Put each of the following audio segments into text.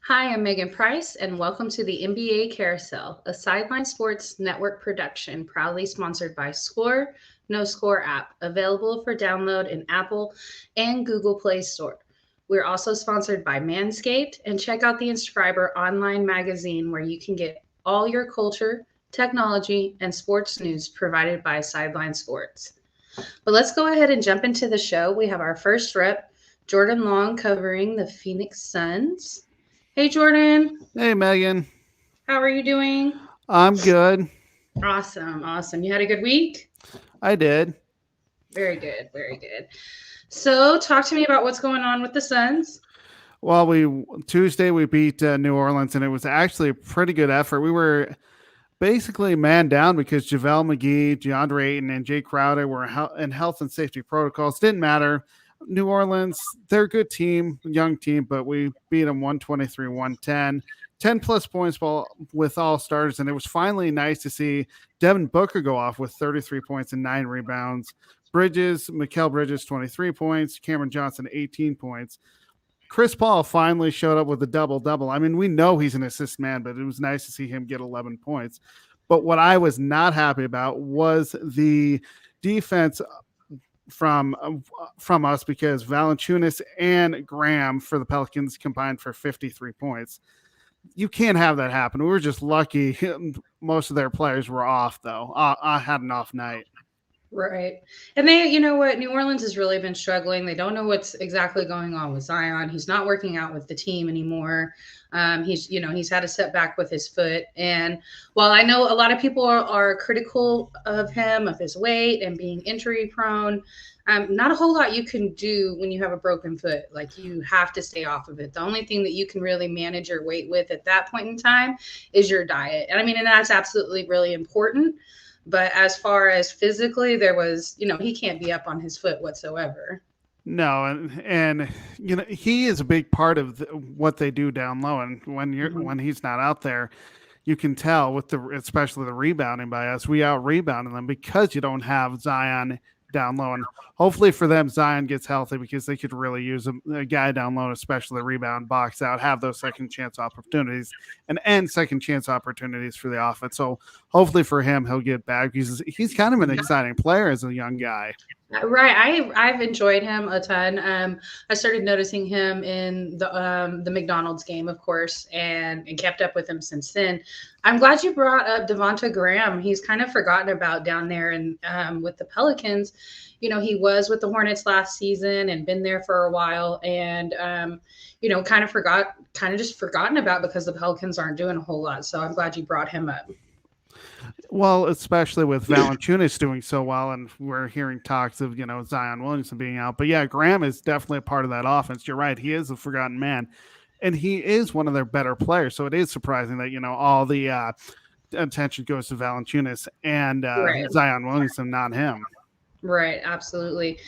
Hi, I'm Megan Price, and welcome to the NBA Carousel, a Sideline Sports Network production proudly sponsored by Score, No Score app, available for download in Apple and Google Play Store. We're also sponsored by Manscaped, and check out the Inscriber online magazine where you can get all your culture, technology, and sports news provided by Sideline Sports. But let's go ahead and jump into the show. We have our first rep, Jordan Long, covering the Phoenix Suns. Hey, Jordan. Hey, Megan. How are you doing? I'm good. Awesome. Awesome. You had a good week? I did. Very good. Very good. So, talk to me about what's going on with the Suns. Well, Tuesday we beat New Orleans, and it was actually a pretty good effort. We were basically man down because JaVale McGee, DeAndre Ayton, and Jay Crowder were in health and safety protocols. Didn't matter. New Orleans, they're a good team, young team, but we beat them 123-110. 10 plus points with all starters, and it was finally nice to see Devin Booker go off with 33 points and 9 rebounds. Mikal Bridges, 23 points. Cameron Johnson, 18 points. Chris Paul finally showed up with a double-double. I mean, we know he's an assist man, but it was nice to see him get 11 points. But what I was not happy about was the defense from us, because Valanciunas and Graham for the Pelicans combined for 53 points. You can't have that happen. We were just lucky. Most of their players were off, though. I had an off night. Right. And you know what? New Orleans has really been struggling. They don't know what's exactly going on with Zion. He's not working out with the team anymore. He's had a setback with his foot. And while I know a lot of people are critical of him, of his weight and being injury prone, not a whole lot you can do when you have a broken foot. Like, you have to stay off of it. The only thing that you can really manage your weight with at that point in time is your diet. And that's absolutely really important. But as far as physically, there was, he can't be up on his foot whatsoever. No, and he is a big part of what they do down low. And when he's not out there, you can tell especially the rebounding by us. We out rebounding them because you don't have Zion down low. And hopefully for them, Zion gets healthy, because they could really use a guy down low, especially the rebound, box out, have those second chance opportunities and end second chance opportunities for the offense. So hopefully for him, he'll get back, because he's kind of an exciting player as a young guy. Right. I've enjoyed him a ton. I started noticing him in the McDonald's game, of course, and kept up with him since then. I'm glad you brought up Devonta Graham. He's kind of forgotten about down there, and with the Pelicans. He was with the Hornets last season and been there for a while, and kind of just forgotten about, because the Pelicans aren't doing a whole lot. So I'm glad you brought him up. Well, especially with Valanciunas doing so well, and we're hearing talks of, Zion Williamson being out. But yeah, Graham is definitely a part of that offense. You're right. He is a forgotten man, and he is one of their better players. So it is surprising that, all the attention goes to Valanciunas and Right. Zion Williamson, not him. Right. Absolutely.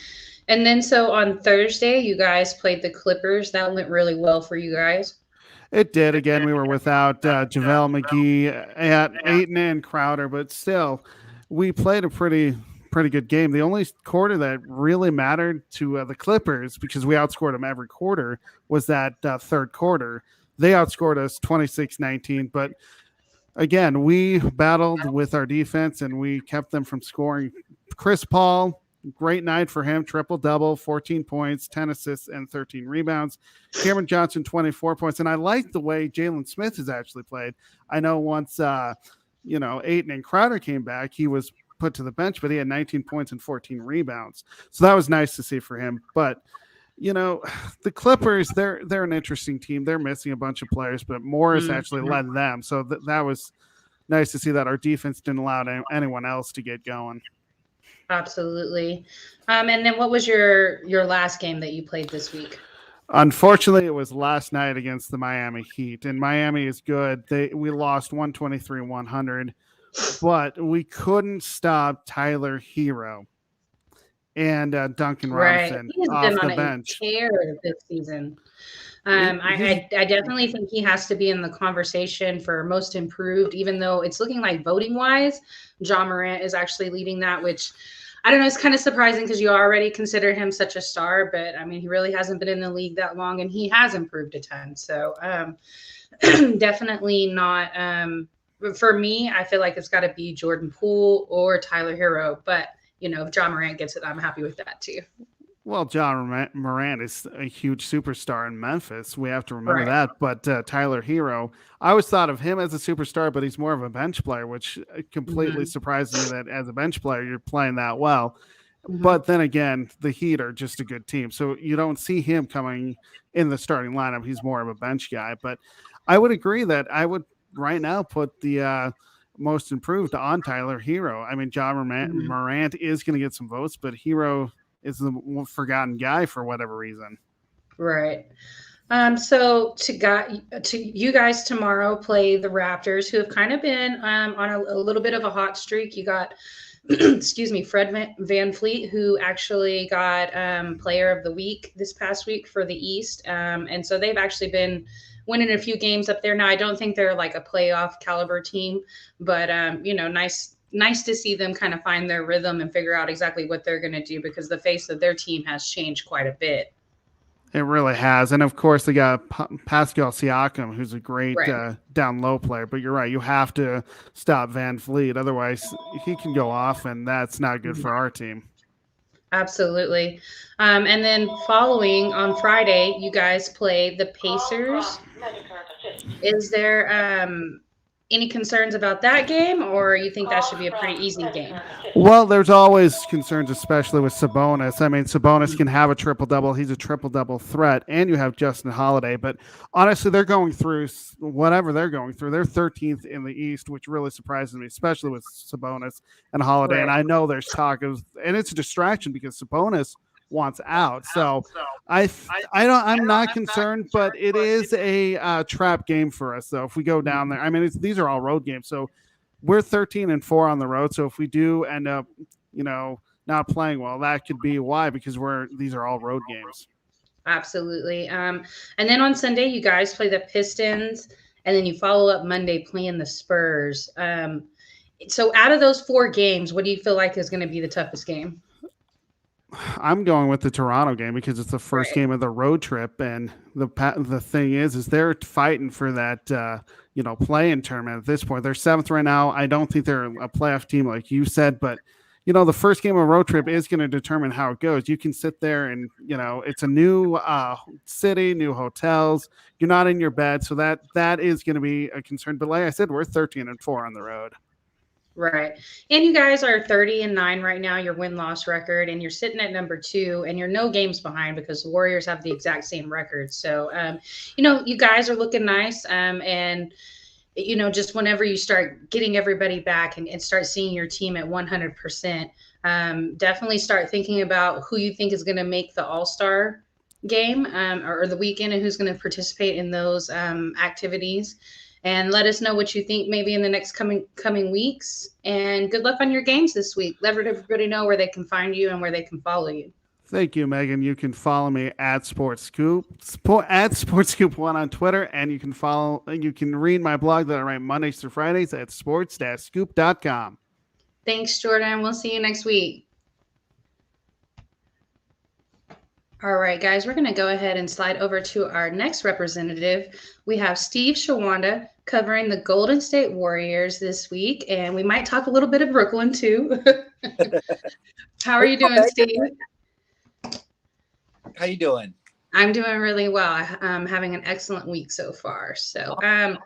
And then so on Thursday, you guys played the Clippers. That went really well for you guys. It did. Again, we were without JaVale McGee at Ayton and Crowder, but still, we played a pretty good game. The only quarter that really mattered to the Clippers, because we outscored them every quarter, was that third quarter. They outscored us 26-19, but again, we battled with our defense and we kept them from scoring. Chris Paul, great night for him. Triple-double, 14 points, 10 assists, and 13 rebounds. Cameron Johnson, 24 points. And I like the way Jalen Smith has actually played. I know once, Ayton and Crowder came back, he was put to the bench, but he had 19 points and 14 rebounds. So that was nice to see for him. But, the Clippers, they're an interesting team. They're missing a bunch of players, but Morris actually led them. So that was nice to see that our defense didn't allow anyone else to get going. Absolutely. And then what was your last game that you played this week? Unfortunately, it was last night against the Miami Heat, and Miami is good. We lost 123-100, but we couldn't stop Tyler Hero and Duncan Robinson He's off been the on a bench. tear this season. I definitely think he has to be in the conversation for most improved, even though it's looking like voting wise, Ja Morant is actually leading that, which I don't know. It's kind of surprising because you already consider him such a star, but I mean, he really hasn't been in the league that long, and he has improved a ton. So definitely not. For me, I feel like it's got to be Jordan Poole or Tyler Hero. But if John Morant gets it, I'm happy with that too. Well, John Morant is a huge superstar in Memphis. We have to remember Right. that. But Tyler Hero, I always thought of him as a superstar, but he's more of a bench player, which completely surprises me that as a bench player, you're playing that well. But then again, the Heat are just a good team. So you don't see him coming in the starting lineup. He's more of a bench guy. But I would agree that I would right now put the most improved on Tyler Hero. I mean, John Morant is going to get some votes, but Hero is the forgotten guy for whatever reason. Right. So to you guys tomorrow play the Raptors, who have kind of been on a little bit of a hot streak. You got, excuse me, Fred Van Fleet, who actually got Player of the Week this past week for the East, and so they've actually been winning a few games up there. Now, I don't think they're like a playoff caliber team, but nice to see them kind of find their rhythm and figure out exactly what they're going to do, because the face of their team has changed quite a bit. It really has. And of course, they got Pascal Siakam, who's a great down low player. But you're right. You have to stop Van Fleet. Otherwise, he can go off, and that's not good for our team. Absolutely. And then following on Friday, you guys play the Pacers. Is there any concerns about that game, or you think that should be a pretty easy game? Well, there's always concerns, especially with Sabonis. I mean, Sabonis can have a triple-double. He's a triple-double threat, and you have Justin Holiday. But honestly, they're going through whatever they're going through. They're 13th in the East, which really surprises me, especially with Sabonis and Holiday. Right. And I know there's talk of, and it's a distraction because Sabonis wants out. So I'm not concerned, but it is a trap game for us. So if we go down there, I mean, these are all road games. So we're 13-4 on the road. So if we do end up, not playing well, that could be why, because these are all road games. Absolutely. And then on Sunday, you guys play the Pistons, and then you follow up Monday playing the Spurs. So out of those 4 games, what do you feel like is going to be the toughest game? I'm going with the Toronto game because it's the first game of the road trip, and the thing is they're fighting for that play-in tournament at this point. They're 7th right now. I don't think they're a playoff team like you said, but the first game of a road trip is going to determine how it goes. You can sit there and it's a new city, new hotels. You're not in your bed, so that is going to be a concern. But like I said, we're 13-4 on the road. Right. And you guys are 30-9 right now, your win-loss record, and you're sitting at number 2, and you're no games behind because the Warriors have the exact same record. So, you guys are looking nice. And, just whenever you start getting everybody back and start seeing your team at 100%, definitely start thinking about who you think is going to make the All-Star game or the weekend, and who's going to participate in those activities. And let us know what you think maybe in the next coming weeks. And good luck on your games this week. Let everybody know where they can find you and where they can follow you. Thank you, Megan. You can follow me at SportsScoop1 on Twitter, and you can read my blog that I write Mondays through Fridays at sports-scoop.com. Thanks, Jordan. We'll see you next week. All right, guys, we're going to go ahead and slide over to our next representative. We have Steve Shawanda covering the Golden State Warriors this week, and we might talk a little bit of Brooklyn too. How are you doing, Steve? How you doing? I'm doing really well. I'm having an excellent week so far. So awesome.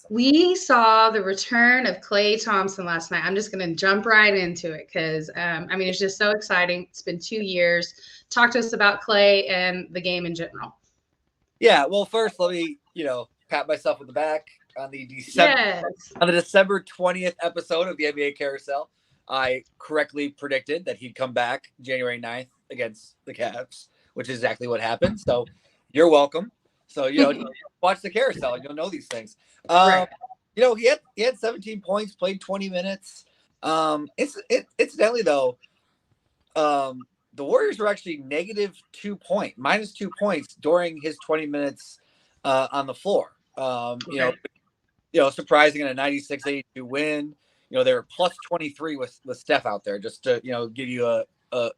We saw the return of Klay Thompson last night. I'm just going to jump right into it because, it's just so exciting. It's been 2 years. Talk to us about Klay and the game in general. Yeah, well, first, let me, pat myself on the back on the December 20th episode of the NBA Carousel. I correctly predicted that he'd come back January 9th against the Cavs, which is exactly what happened. So you're welcome. So, watch the Carousel and you'll know these things. Right. He had 17 points, played 20 minutes. Incidentally, though, the Warriors were actually minus 2 points during his 20 minutes on the floor. Surprising in a 96-82 win. they were plus 23 with Steph out there, just to give you a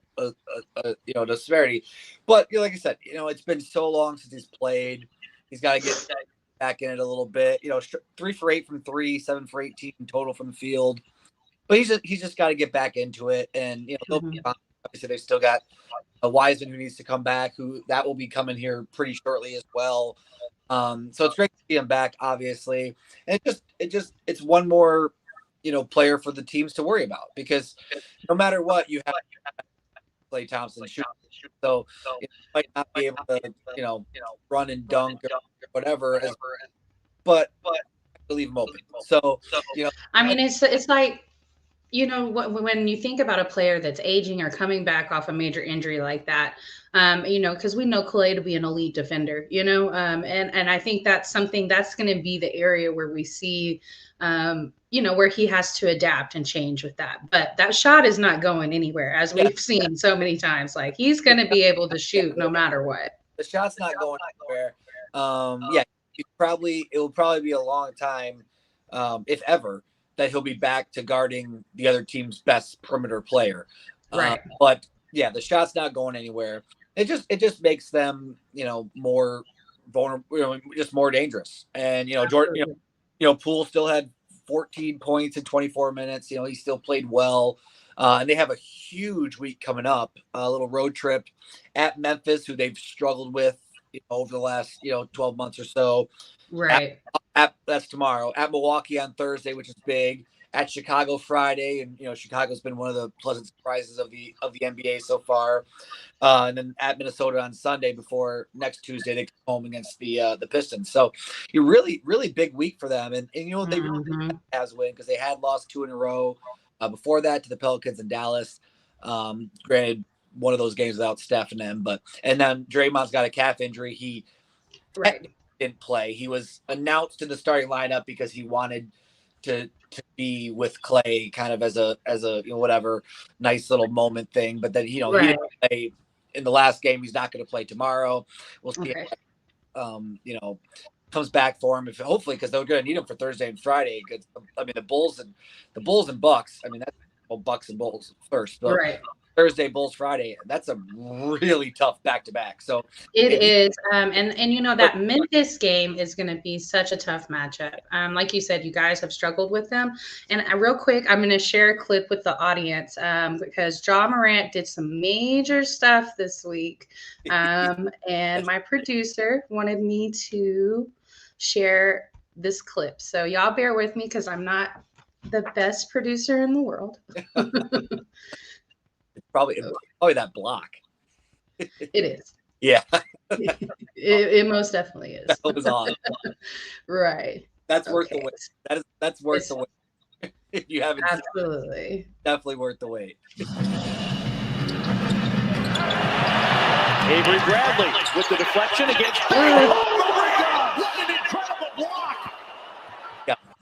disparity. But like I said, it's been so long since he's played. He's got to get back in it a little bit. 3 for 8 from 3, 7 for 18 total from the field. But he's just got to get back into it, and obviously they've still got a Wiseman who needs to come back, who that will be coming here pretty shortly as well. So it's great to see him back, obviously, and it's one more player for the teams to worry about, because no matter what, you have Klay Thompson shoot, so you might not be able to run and dunk or whatever, but leave him open. So I mean, it's like, when you think about a player that's aging or coming back off a major injury like that, because we know Klay to be an elite defender, and I think that's something that's going to be the area where we see, where he has to adapt and change with that. But that shot is not going anywhere, as we've seen so many times. Like, he's going to be able to shoot no matter what. The shot's not going anywhere. It will probably be a long time, if ever, that he'll be back to guarding the other team's best perimeter player. Right. But yeah, the shot's not going anywhere. It just makes them, more vulnerable, just more dangerous. And, Jordan, Poole still had 14 points in 24 minutes. He still played well. And they have a huge week coming up, a little road trip at Memphis, who they've struggled with over the last, 12 months or so. Right. That's tomorrow. At Milwaukee on Thursday, which is big. At Chicago Friday, and Chicago's been one of the pleasant surprises of the NBA so far. And then at Minnesota on Sunday before next Tuesday they come home against the Pistons. So you really, really big week for them. And they really had Cavs win, because they had lost 2 in a row before that to the Pelicans and Dallas. Granted, one of those games without Steph and them, and then Draymond's got a calf injury. He didn't play. He was announced in the starting lineup because he wanted to be with Klay, kind of as a whatever nice little moment thing. But then he didn't play in the last game. He's not going to play tomorrow. We'll see. If, comes back for him, hopefully, because they're going to need him for Thursday and Friday. Because the Bulls and Bucks. That's Bucks and Bulls first, but Thursday, Bulls Friday. That's a really tough back-to-back. So it is. And that Memphis game is going to be such a tough matchup. Like you said, you guys have struggled with them. And real quick, I'm going to share a clip with the audience because Ja Morant did some major stuff this week. And my producer wanted me to share this clip. So y'all bear with me, because I'm not the best producer in the world. Probably that block. It is. Yeah. it most definitely is. That was on. Right. That's worth the wait. That's worth the wait. If you haven't absolutely. Definitely worth the wait. Avery Bradley with the deflection against what an incredible block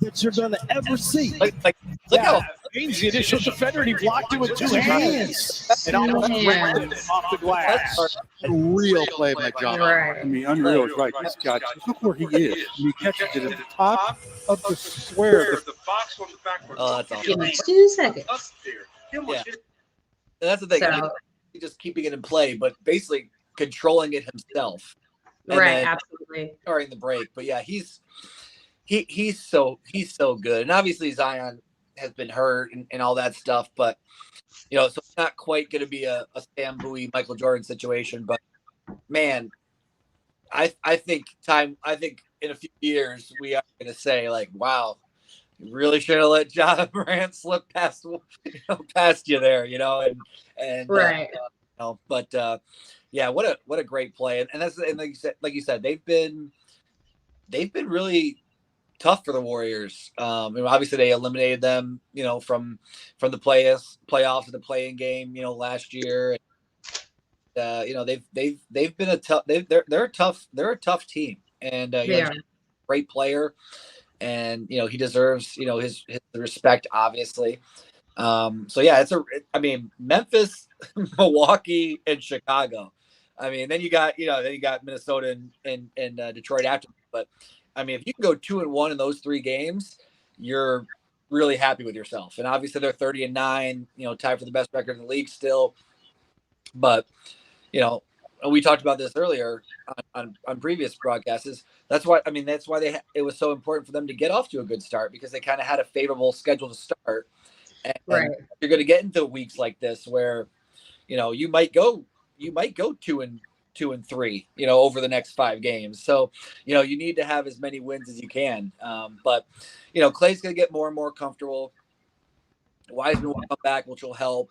that you're gonna ever see. Look how James, the initial defender, and he blocked it with 2 hands. And almost ripped it off the glass. Real play by John. Right. Unreal is right. This guy, look where he is. He catches it at the top of the square. Oh, that's awesome. Give me 2 seconds. Yeah. That's the thing. So, He's just keeping it in play, but basically controlling it himself. Right, absolutely. During the break. But yeah, he's so good. And obviously Zion has been hurt and all that stuff, but so it's not quite going to be a Sam Bowie, Michael Jordan situation. But man, I think in a few years we are going to say, like, wow, you really should have let Ja Morant slip past you there, and right. But yeah, what a great play, and that's, and like you said, they've been really tough for the Warriors. Obviously they eliminated them, from the playoffs to the play-in game, last year. They've been a tough. They're a tough team, and great player, and he deserves his respect, obviously. So yeah, Memphis, Milwaukee, and Chicago. Then you got Minnesota and Detroit after, but if you can go 2-1 in those 3 games, you're really happy with yourself. And obviously they're 30-9, tied for the best record in the league still. But, we talked about this earlier on previous broadcasts. That's why it was so important for them to get off to a good start, because they kind of had a favorable schedule to start. And you're going to get into weeks like this where, you might go 2-3, over the next 5 games. So, you need to have as many wins as you can. But, Clay's going to get more and more comfortable. Wiseman will come back, which will help.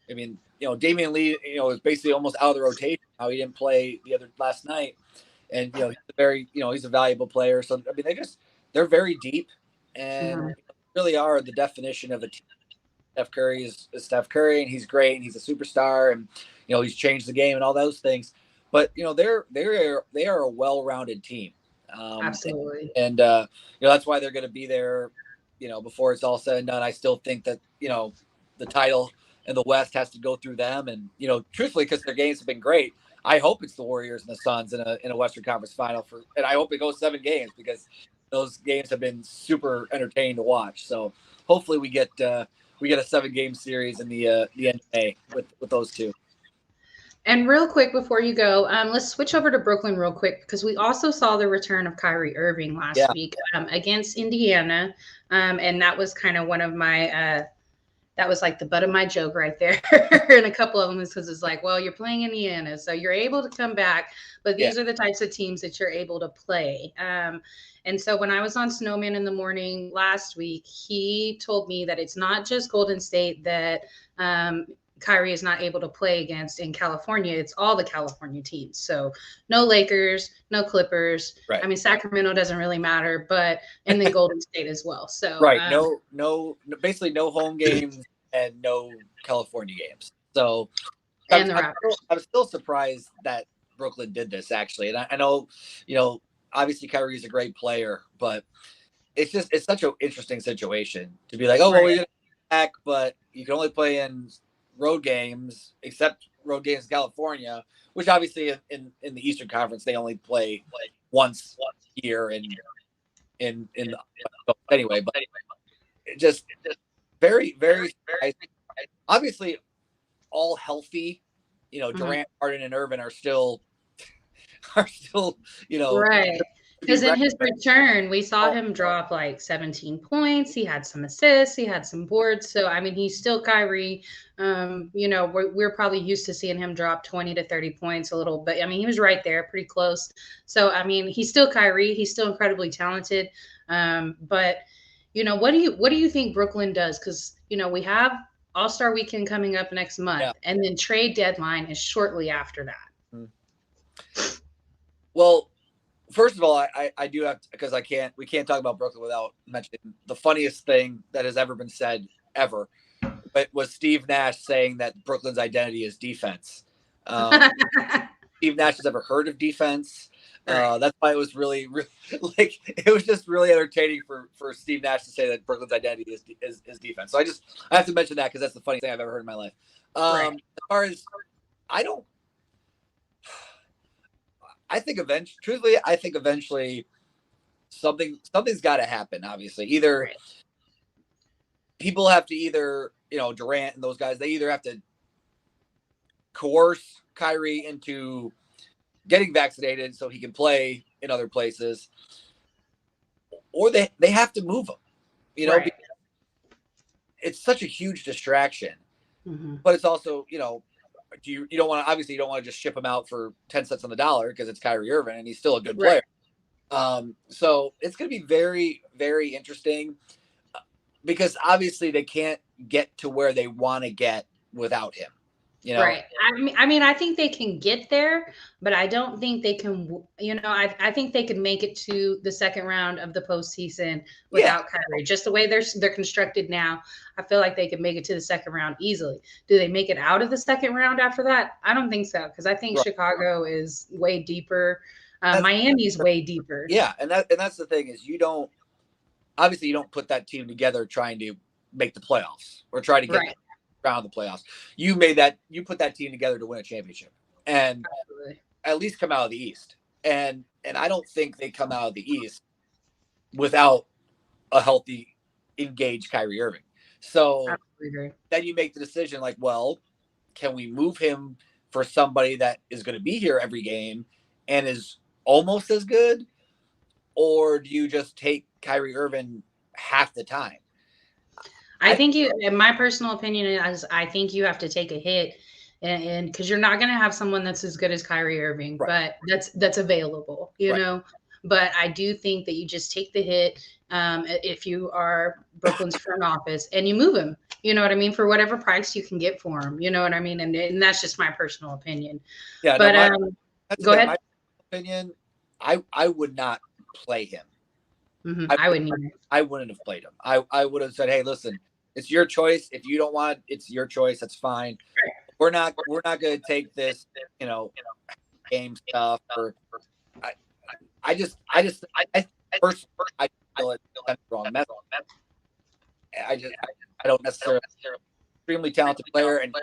I mean, Damian Lee, is basically almost out of the rotation. How he didn't play last night. And, he's a valuable player. So, I mean, they're very deep and really are the definition of a team. Steph Curry is Steph Curry, and he's great, and he's a superstar, and he's changed the game and all those things. But they are a well-rounded team. Absolutely. And that's why they're going to be there. Before it's all said and done. I still think that the title in the West has to go through them, and truthfully, because their games have been great. I hope it's the Warriors and the Suns in a Western Conference final and I hope it goes 7 games, because those games have been super entertaining to watch. So hopefully we get a 7-game series in the end of May with those two. And real quick before you go, let's switch over to Brooklyn real quick, because we also saw the return of Kyrie Irving last week against Indiana, and that was kind of one of my that was like the butt of my joke right there. And a couple of them is because it's like, well, you're playing Indiana, so you're able to come back, but these are the types of teams that you're able to play. And so when I was on Snowman in the Morning last week, he told me that it's not just Golden State that Kyrie is not able to play against in California. It's all the California teams. So no Lakers, no Clippers. Right. I mean, Sacramento doesn't really matter, and then Golden State as well. So no, basically no home games and no California games. So and I'm still surprised that Brooklyn did this, actually. And I know, obviously Kyrie's a great player, but it's such an interesting situation to be like, oh, well, we're going to back, but you can only play in road games, except road games in California, which obviously in the Eastern Conference they only play once a year anyway. But just very, very obviously all healthy. Durant, Harden, and Irvin are still right. Because in his return, we saw him drop like 17 points. He had some assists. He had some boards. So, I mean, he's still Kyrie. We're probably used to seeing him drop 20 to 30 points a little bit. I mean, he was right there, pretty close. So, I mean, he's still Kyrie. He's still incredibly talented. But, what do you think Brooklyn does? Because, we have All-Star Weekend coming up next month, and then trade deadline is shortly after that. Well, first of all, I do have to, because we can't talk about Brooklyn without mentioning the funniest thing that has ever been said ever. But was Steve Nash saying that Brooklyn's identity is defense. Steve Nash has ever heard of defense. That's why it was really, really it was just really entertaining for Steve Nash to say that Brooklyn's identity is defense. So I have to mention that because that's the funniest thing I've ever heard in my life. As far as I think eventually something's got to happen. Obviously, either people have to Durant and those guys, they either have to coerce Kyrie into getting vaccinated so he can play in other places, or they have to move him. Because it's such a huge distraction, but it's also you don't want to just ship him out for 10 cents on the dollar because it's Kyrie Irving and he's still a good player. So it's going to be very, very interesting because obviously they can't get to where they want to get without him. Right. I mean, I think they can get there, but I don't think they can, I think they can make it to the second round of the postseason without Kyrie. Just the way they're constructed now, I feel like they could make it to the second round easily. Do they make it out of the second round after that? I don't think so, because I think Chicago is way deeper. Miami's way deeper. Yeah, and that's the thing is you don't put that team together trying to make the playoffs or try to get around the playoffs. You put that team together to win a championship and at least come out of the East. And I don't think they come out of the East without a healthy engage Kyrie Irving. So Absolutely. then you make the decision like, well, can we move him for somebody that is going to be here every game and is almost as good? Or do you just take Kyrie Irving half the time? I think in my personal opinion is I think you have to take a hit and because you're not going to have someone that's as good as Kyrie Irving, Right. but that's available, you know. But I do think that you just take the hit if you are Brooklyn's front office and you move him, you know what I mean, for whatever price you can get for him, you know what I mean, and that's just my personal opinion. Yeah, but go ahead. My opinion, I would not play him. Mm-hmm. I wouldn't either. I wouldn't have played him. I would have said, hey, listen, it's your choice. If you don't want, it's your choice. That's fine. We're not going to take this, game stuff. Or I feel it wrong method. I don't necessarily extremely talented player, and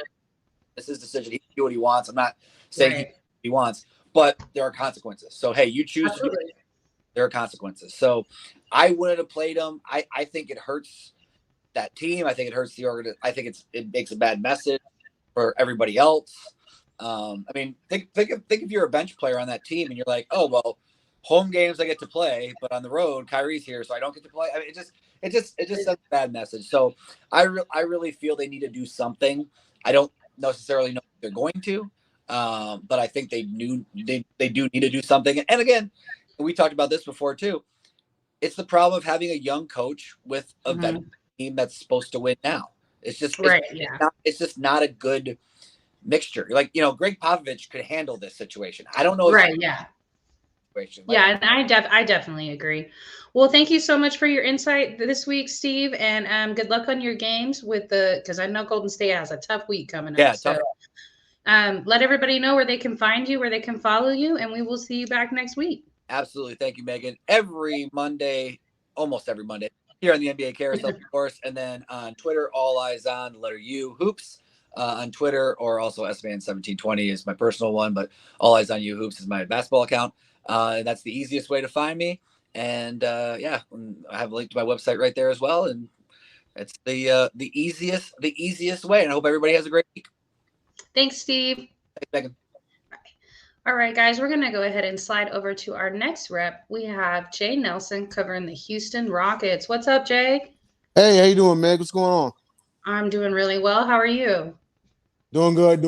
this is decision. He can do what he wants. I'm not saying he wants, but there are consequences. So hey, you choose. To do it. There are consequences. So I wouldn't have played him. I think it hurts that team. I think it hurts the organization. I think it makes a bad message for everybody else. I mean, think if you're a bench player on that team and you're like, oh well, home games I get to play, but on the road Kyrie's here, so I don't get to play. I mean, it just sends a bad message. So I really feel they need to do something. I don't necessarily know if they're going to, but I think they do need to do something. And again, we talked about this before too. It's the problem of having a young coach with a veteran team that's supposed to win now. It's just it's just not a good mixture. Like, Greg Popovich could handle this situation. I don't know. And I definitely agree. Well, thank you so much for your insight this week, Steve, and good luck on your games because I know Golden State has a tough week coming up. Yeah, so let everybody know where they can find you, where they can follow you, and we will see you back next week. Absolutely. Thank you, Megan. Every Monday, almost every Monday, here on the NBA Carousel, of course, and then on Twitter, All Eyes On, the letter U, Hoops, on Twitter, or also SMan1720 is my personal one, but All Eyes On You, Hoops is my basketball account. That's the easiest way to find me. And I have a link to my website right there as well. And it's the easiest way. And I hope everybody has a great week. Thanks, Steve. Thanks, Megan. All right, guys, we're going to go ahead and slide over to our next rep. We have Jay Nelson covering the Houston Rockets. What's up, Jay? Hey, how you doing, Meg? What's going on? I'm doing really well. How are you? Doing good.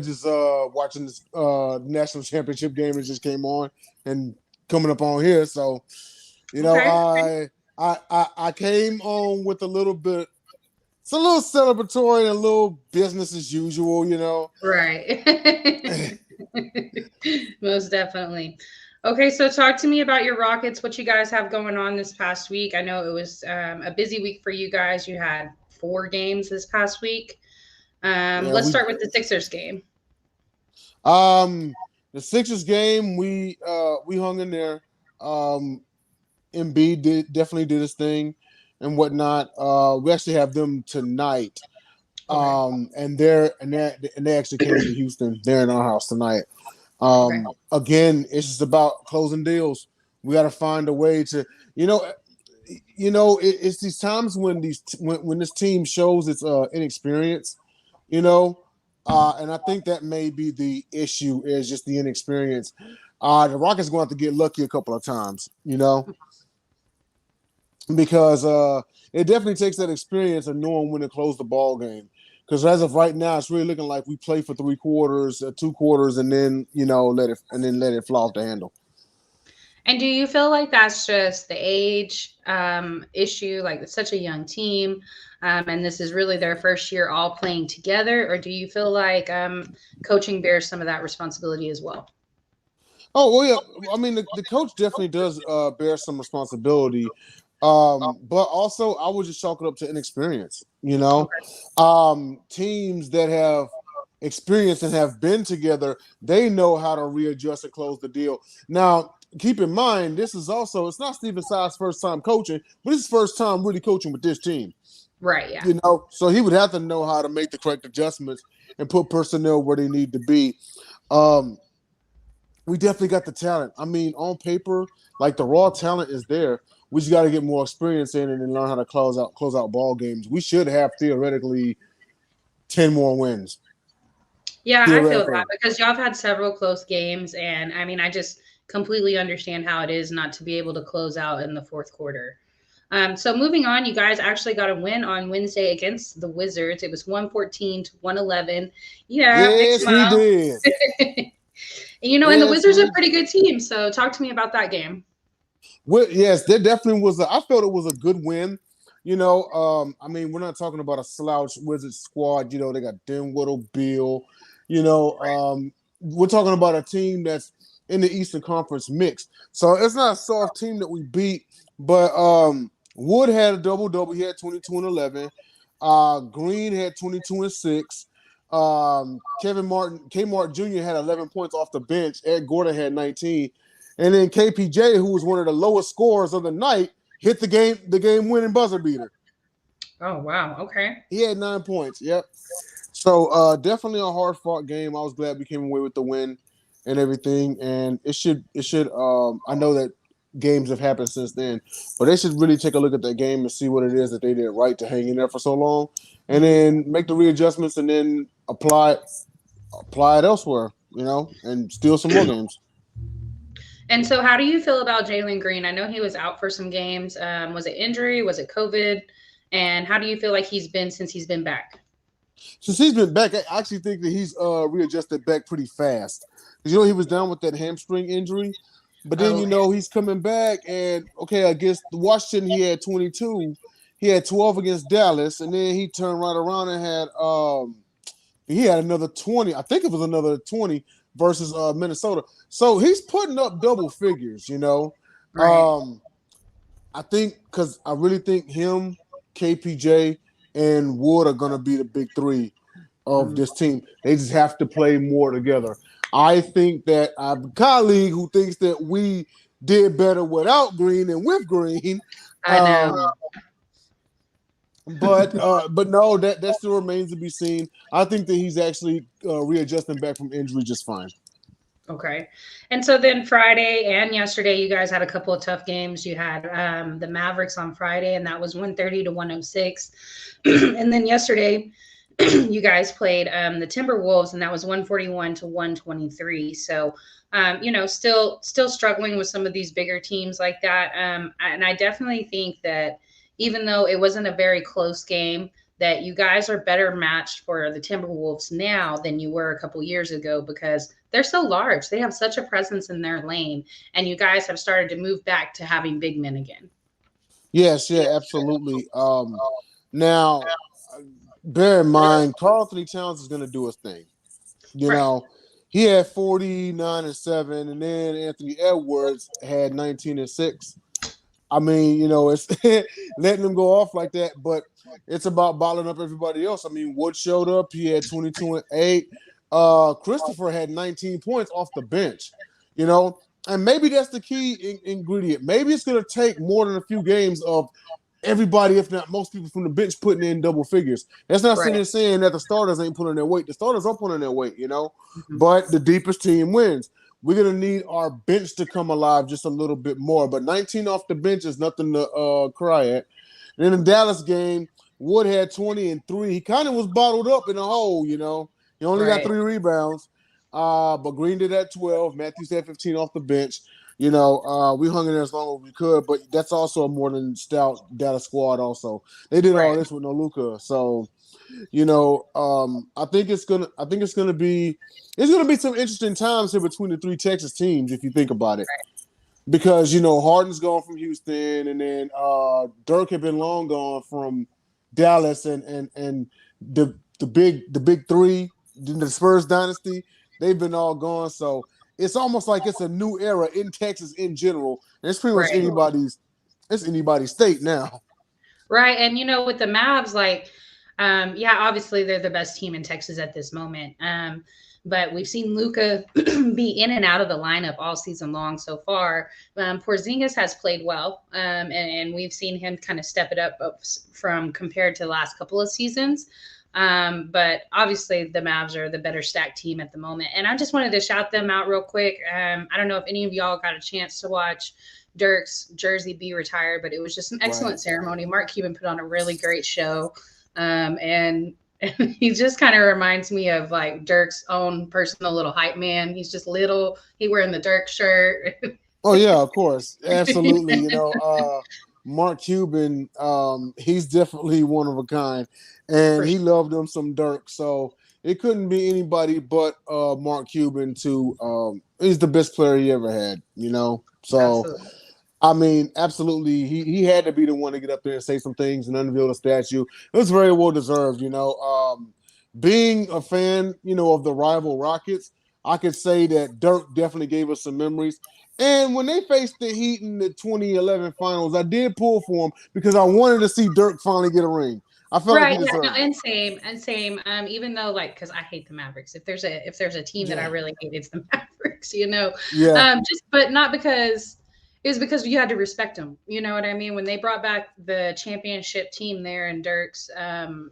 Just watching this national championship game that just came on and coming up on here. So, I came on with a little bit. It's a little celebratory and a little business as usual, Right. Most definitely. Okay, so talk to me about your Rockets, what you guys have going on this past week. I know it was a busy week for you guys. You had 4 games this past week. Let's start with the Sixers game. The Sixers game, we hung in there. Embiid definitely did his thing and whatnot. We actually have them tonight. And they actually came to Houston. They're in our house tonight. Again, it's just about closing deals. We got to find a way to, it's these times when this team shows its inexperience, and I think that may be the issue is just the inexperience. The Rockets are going to have to get lucky a couple of times, because it definitely takes that experience of knowing when to close the ball game. Because as of right now, it's really looking like we play for 3 quarters, 2 quarters, and then let it fly off the handle. And do you feel like that's just the age issue? Like it's such a young team, and this is really their first year all playing together, or do you feel like coaching bears some of that responsibility as well? Oh well, yeah. I mean, the coach definitely does bear some responsibility. But also I would just chalk it up to inexperience, teams that have experience and have been together, they know how to readjust and close the deal. Now, keep in mind, it's not Stephen Sides' first time coaching, but it's his first time really coaching with this team. Right. Yeah. So he would have to know how to make the correct adjustments and put personnel where they need to be. We definitely got the talent. I mean, on paper, like the raw talent is there. We just got to get more experience in it and learn how to close out ball games. We should have theoretically 10 more wins. Yeah, I feel that because y'all have had several close games, and I mean, I just completely understand how it is not to be able to close out in the fourth quarter. So moving on, you guys actually got a win on Wednesday against the Wizards. It was 114-111. Yeah, yes, we did. And the Wizards are a pretty good team. So talk to me about that game. Well, yes, there definitely was. I felt it was a good win. I mean, we're not talking about a slouch Wizards squad. They got Dinwiddie, Beal. We're talking about a team that's in the Eastern Conference mix. So it's not a soft team that we beat, but Wood had a double-double. He had 22 and 11. Green had 22 and 6. Kmart Jr. had 11 points off the bench. Ed Gordon had 19. And then KPJ, who was one of the lowest scorers of the night, hit the game-winning buzzer beater. Oh, wow. Okay. He had 9 points. Yep. So definitely a hard-fought game. I was glad we came away with the win and everything. And it should. I know that games have happened since then, but they should really take a look at that game and see what it is that they did right to hang in there for so long, and then make the readjustments and then apply it elsewhere, and steal some more games. And so how do you feel about Jalen Green? I know he was out for some games. Was it injury? Was it COVID? And how do you feel like he's been since he's been back? Since he's been back, I actually think that he's readjusted back pretty fast. Because, he was down with that hamstring injury. But then, he's coming back. And, against Washington, he had 22. He had 12 against Dallas. And then he turned right around and had another 20. I think it was another 20 versus Minnesota. So he's putting up double figures, Right. I think because I really think him, KPJ, and Wood are going to be the big three of this team. They just have to play more together. I think that I have a colleague who thinks that we did better without Green than with Green. I know. But no, that still remains to be seen. I think that he's actually readjusting back from injury just fine. Okay. And so then Friday and yesterday, you guys had a couple of tough games. You had the Mavericks on Friday, and that was 130-106. And then yesterday, you guys played the Timberwolves, and that was 141-123. So, still struggling with some of these bigger teams like that. And I definitely think that even though it wasn't a very close game, that you guys are better matched for the Timberwolves now than you were a couple years ago because they're so large. They have such a presence in their lane, and you guys have started to move back to having big men again. Yes, yeah, absolutely. Now, bear in mind, Karl Anthony Towns is going to do his thing. He had 49 and 7, and then Anthony Edwards had 19 and 6. I mean, it's letting them go off like that, but it's about bottling up everybody else. I mean, Wood showed up. He had 22 and 8. Christopher had 19 points off the bench, and maybe that's the key ingredient. Maybe it's going to take more than a few games of everybody, if not most people from the bench, putting in double figures. That's not saying that the starters ain't putting their weight. The starters are putting their weight, but the deepest team wins. We're going to need our bench to come alive just a little bit more. But 19 off the bench is nothing to cry at. And in the Dallas game, Wood had 20 and 3. He kind of was bottled up in a hole, He only got 3 rebounds. But Green did at 12. Matthews had 15 off the bench. We hung in there as long as we could, but that's also a more than stout Dallas squad also. They did all this with no Luka. So, I think it's gonna be some interesting times here between the 3 Texas teams if you think about it. Because Harden's gone from Houston, and then Dirk had been long gone from Dallas, and the big 3, the Spurs dynasty, they've been all gone. So it's almost like it's a new era in Texas in general. And it's pretty much anybody's state now. Right. And with the Mavs, obviously they're the best team in Texas at this moment. But we've seen Luka be in and out of the lineup all season long so far. Porzingis has played well, and we've seen him kind of step it up from compared to the last couple of seasons. But obviously the Mavs are the better stacked team at the moment. And I just wanted to shout them out real quick. I don't know if any of y'all got a chance to watch Dirk's jersey be retired, but it was just an excellent ceremony. Mark Cuban put on a really great show. And he just kind of reminds me of like Dirk's own personal little hype man. He's just little. He wearing the Dirk shirt. Oh yeah, of course, absolutely. Mark Cuban, he's definitely one of a kind, and he loved him some Dirk. So it couldn't be anybody but Mark Cuban to. He's the best player he ever had. So. Absolutely. I mean, absolutely. He had to be the one to get up there and say some things and unveil the statue. It was very well deserved, Being a fan, of the rival Rockets, I could say that Dirk definitely gave us some memories. And when they faced the Heat in the 2011 finals, I did pull for him because I wanted to see Dirk finally get a ring. I felt like he deserved it. And same. Even though, because I hate the Mavericks. If there's a team that I really hate, it's the Mavericks. Yeah. But not because. It was because you had to respect them. You know what I mean? When they brought back the championship team there in Dirk's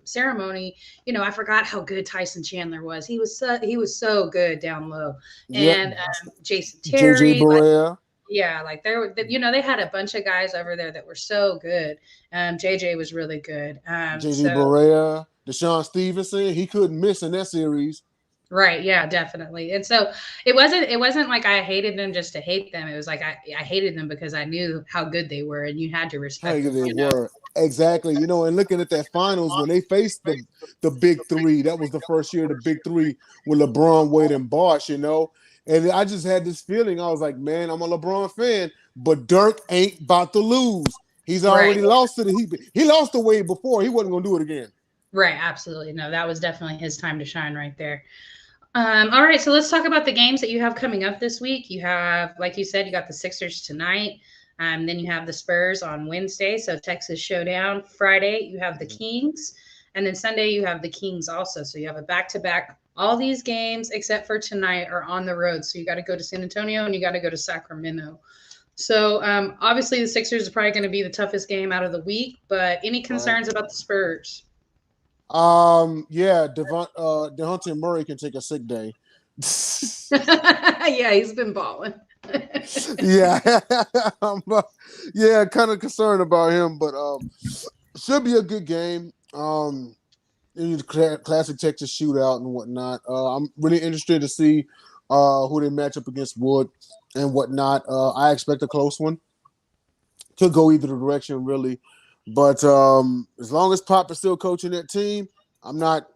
ceremony, I forgot how good Tyson Chandler was. He was so good down low. And Jason Terry. JJ Barea. They had a bunch of guys over there that were so good. JJ was really good. JJ Barea, Deshaun Stevenson, he couldn't miss in that series. Right. Yeah, definitely. And so it wasn't like I hated them just to hate them. It was like I hated them because I knew how good they were, and you had to respect them. They were. Exactly. And looking at that finals when they faced the big three, that was the first year of the big three with LeBron, Wade, and Bosh, and I just had this feeling. I was like, man, I'm a LeBron fan, but Dirk ain't about to lose. He's already lost to the Heat. He lost to Wade before. He wasn't going to do it again. Right. Absolutely. No, that was definitely his time to shine right there. All right, so let's talk about the games that you have coming up this week. You have, like you said, you got the Sixers tonight. Then you have the Spurs on Wednesday, so Texas Showdown. Friday, you have the Kings. And then Sunday, you have the Kings also. So you have a back-to-back. All these games, except for tonight, are on the road. So you got to go to San Antonio and you got to go to Sacramento. So obviously the Sixers are probably going to be the toughest game out of the week. But any concerns about the Spurs? Devonta Murray can take a sick day. Yeah, he's been balling. Kind of concerned about him, but should be a good game. Classic Texas shootout and whatnot. I'm really interested to see who they match up against Wood and whatnot. I expect a close one. Could go either direction, really. But as long as Pop is still coaching that team, I'm not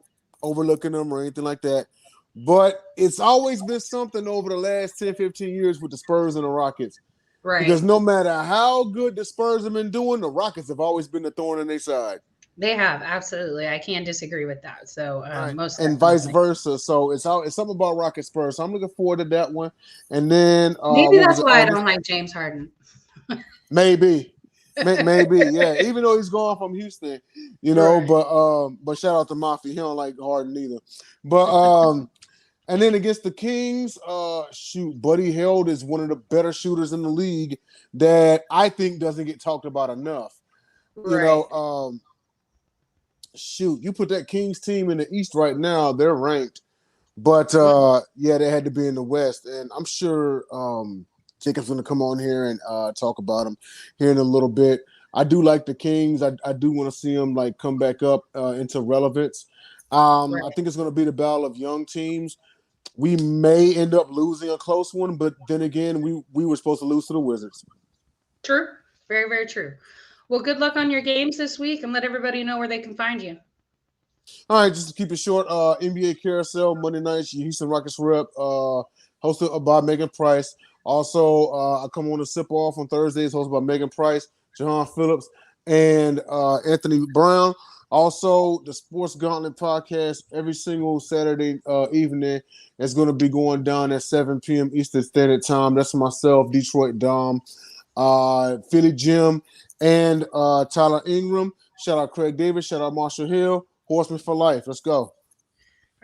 overlooking them or anything like that. But it's always been something over the last 10, 15 years with the Spurs and the Rockets. Right. Because no matter how good the Spurs have been doing, the Rockets have always been the thorn in their side. They have, absolutely. I can't disagree with that. So and vice versa. So it's something about Rocket Spurs. So I'm looking forward to that one. And then maybe that's why I don't like James Harden. Maybe, yeah. Even though he's gone from Houston, but shout out to Mafia. He don't like Harden either. But and then against the Kings, Buddy Hield is one of the better shooters in the league that I think doesn't get talked about enough. Right. You put that Kings team in the East right now, they're ranked. But they had to be in the West, and I'm sure Jacob's going to come on here and talk about them here in a little bit. I do like the Kings. I do want to see them come back up into relevance. I think it's going to be the battle of young teams. We may end up losing a close one, but then again, we were supposed to lose to the Wizards. True. Very, very true. Well, good luck on your games this week, and let everybody know where they can find you. All right, just to keep it short, NBA Carousel, Monday nights, Houston Rockets Rep, hosted by Megan Price. Also, I come on to Sip Off on Thursdays, hosted by Megan Price, Jahan Phillips, and Anthony Brown. Also, the Sports Gauntlet podcast every single Saturday evening is going to be going down at 7 p.m. Eastern Standard Time. That's myself, Detroit Dom, Philly Jim, and Tyler Ingram. Shout out Craig Davis. Shout out Marshall Hill. Horseman for life. Let's go.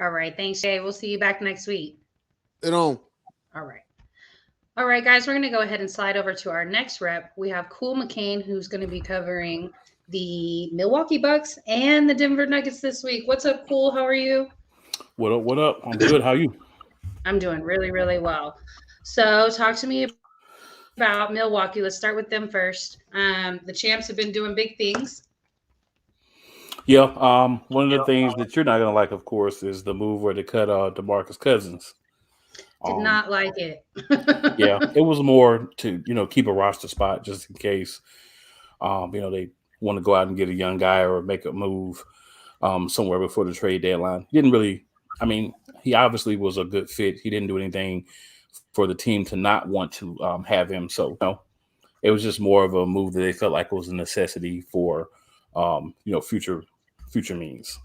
All right. Thanks, Jay. We'll see you back next week. It on. All right. All right, guys. We're going to go ahead and slide over to our next rep. We have Cool McCain, who's going to be covering the Milwaukee Bucks and the Denver Nuggets this week. What's up, Cool? How are you? What up? What up? I'm good. How are you? I'm doing really, really well. So talk to me about Milwaukee. Let's start with them first. The champs have been doing big things. Yeah. One of the things that you're not gonna like, of course, is the move where they cut Demarcus Cousins. Did not like it. Yeah, it was more to keep a roster spot just in case. They want to go out and get a young guy or make a move somewhere before the trade deadline. Didn't really. I mean, he obviously was a good fit. He didn't do anything for the team to not want to have him. So it was just more of a move that they felt like was a necessity for future means.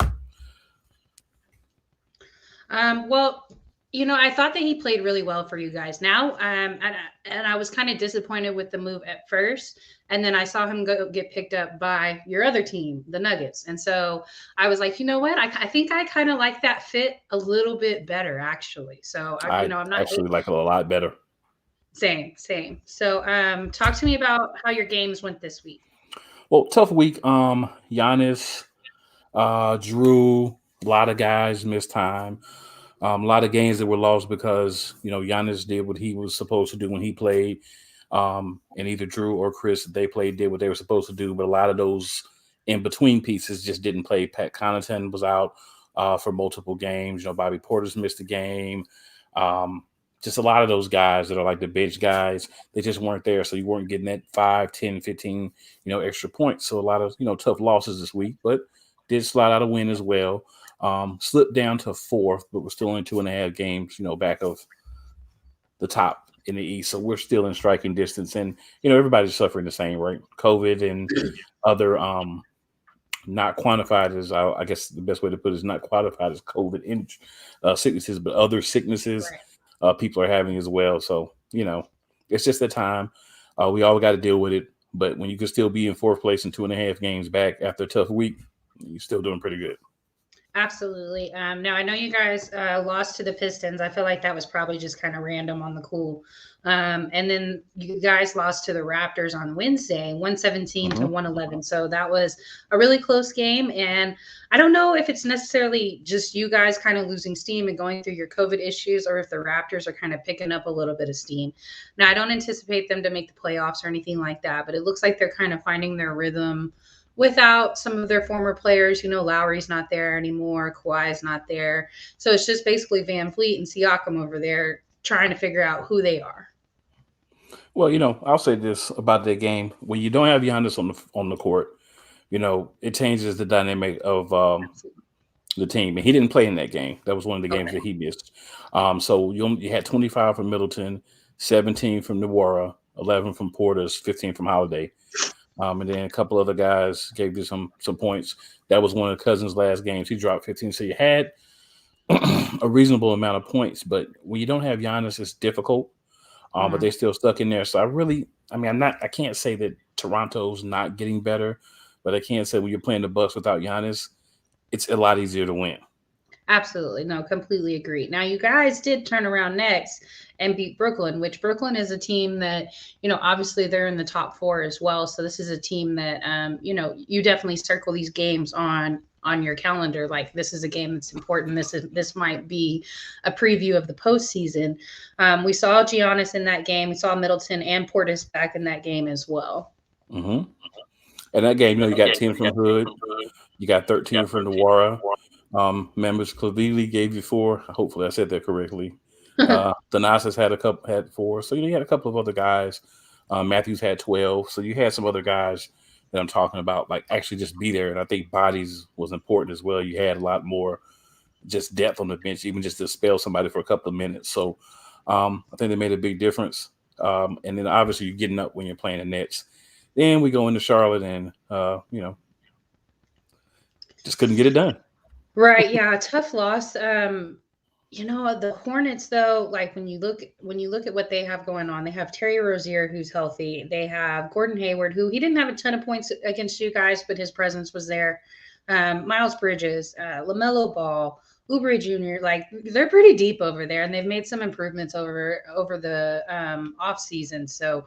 Well, I thought that he played really well for you guys now. And I was kind of disappointed with the move at first. And then I saw him get picked up by your other team, the Nuggets. And so I was like, you know what? I think I kind of like that fit a little bit better, actually. So, I'm not actually like it a lot better. Same. So talk to me about how your games went this week. Well, tough week. Giannis, Drew, a lot of guys missed time. A lot of games that were lost because, Giannis did what he was supposed to do when he played. And either Drew or Chris, they did what they were supposed to do. But a lot of those in-between pieces just didn't play. Pat Connaughton was out for multiple games. Bobby Portis missed a game. Just a lot of those guys that are like the bench guys, they just weren't there. So you weren't getting that 5, 10, 15, extra points. So a lot of, tough losses this week, but did slide out a win as well. Slipped down to 4th, but we're still in 2.5 games, back of the top in the East. So we're still in striking distance. And, everybody's suffering the same, right? COVID and other not quantified as, I guess the best way to put it is not quantified as COVID sicknesses, but other sicknesses people are having as well. So, it's just the time. We all got to deal with it. But when you can still be in 4th place and 2.5 games back after a tough week, you're still doing pretty good. Absolutely. Now, I know you guys lost to the Pistons. I feel like that was probably just kind of random on the cool. And then you guys lost to the Raptors on Wednesday, 117 to 111. So that was a really close game. And I don't know if it's necessarily just you guys kind of losing steam and going through your COVID issues, or if the Raptors are kind of picking up a little bit of steam. Now, I don't anticipate them to make the playoffs or anything like that, but it looks like they're kind of finding their rhythm without some of their former players. Lowry's not there anymore. Kawhi's not there. So it's just basically Van Fleet and Siakam over there trying to figure out who they are. Well, I'll say this about that game. When you don't have Giannis on the court, it changes the dynamic of the team. And he didn't play in that game. That was one of the games that he missed. So you had 25 from Middleton, 17 from Nwora, 11 from Portis, 15 from Holiday. And then a couple other guys gave you some points. That was one of Cousins' last games. He dropped 15. So you had a reasonable amount of points. But when you don't have Giannis, it's difficult. But they still stuck in there. So I can't say that Toronto's not getting better, but I can say when you're playing the Bucks without Giannis, it's a lot easier to win. Absolutely. No, completely agree. Now, you guys did turn around next and beat Brooklyn, which Brooklyn is a team that, obviously they're in the top 4 as well. So this is a team that, you definitely circle these games on your calendar. Like, this is a game that's important. This might be a preview of the postseason. We saw Giannis in that game. We saw Middleton and Portis back in that game as well. Mm-hmm. And that game, you got 10 from Hood. You got 13 from Nwora. Members Clavili gave you 4. Hopefully I said that correctly. Thanasis had 4. So you had a couple of other guys. Matthews had 12. So you had some other guys that I'm talking about, like, actually just be there. And I think bodies was important as well. You had a lot more just depth on the bench, even just to spell somebody for a couple of minutes. So I think they made a big difference. And then obviously you're getting up when you're playing the Nets. Then we go into Charlotte and just couldn't get it done. Right. Yeah. Tough loss. The Hornets, though, like when you look at what they have going on, they have Terry Rozier, who's healthy. They have Gordon Hayward, who he didn't have a ton of points against you guys, but his presence was there. Miles Bridges, LaMelo Ball, Oubre Jr., like they're pretty deep over there, and they've made some improvements over the off season. So,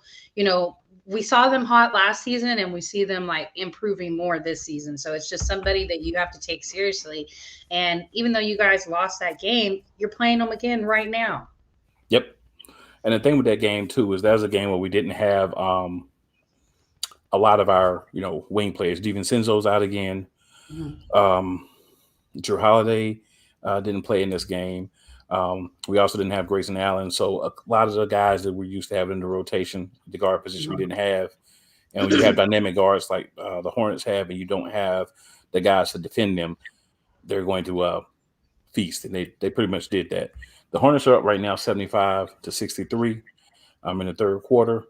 we saw them hot last season and we see them like improving more this season. So it's just somebody that you have to take seriously. And even though you guys lost that game, you're playing them again right now. Yep. And the thing with that game too is that was a game where we didn't have a lot of our, wing players. DiVincenzo's out again. Drew Holiday didn't play in this game. We also didn't have Grayson Allen. So a lot of the guys that we're used to having in the rotation, the guard position, we didn't have. And when you have dynamic guards like the Hornets have, and you don't have the guys to defend them, they're going to feast. And they pretty much did that. The Hornets are up right now 75-63 in the third quarter.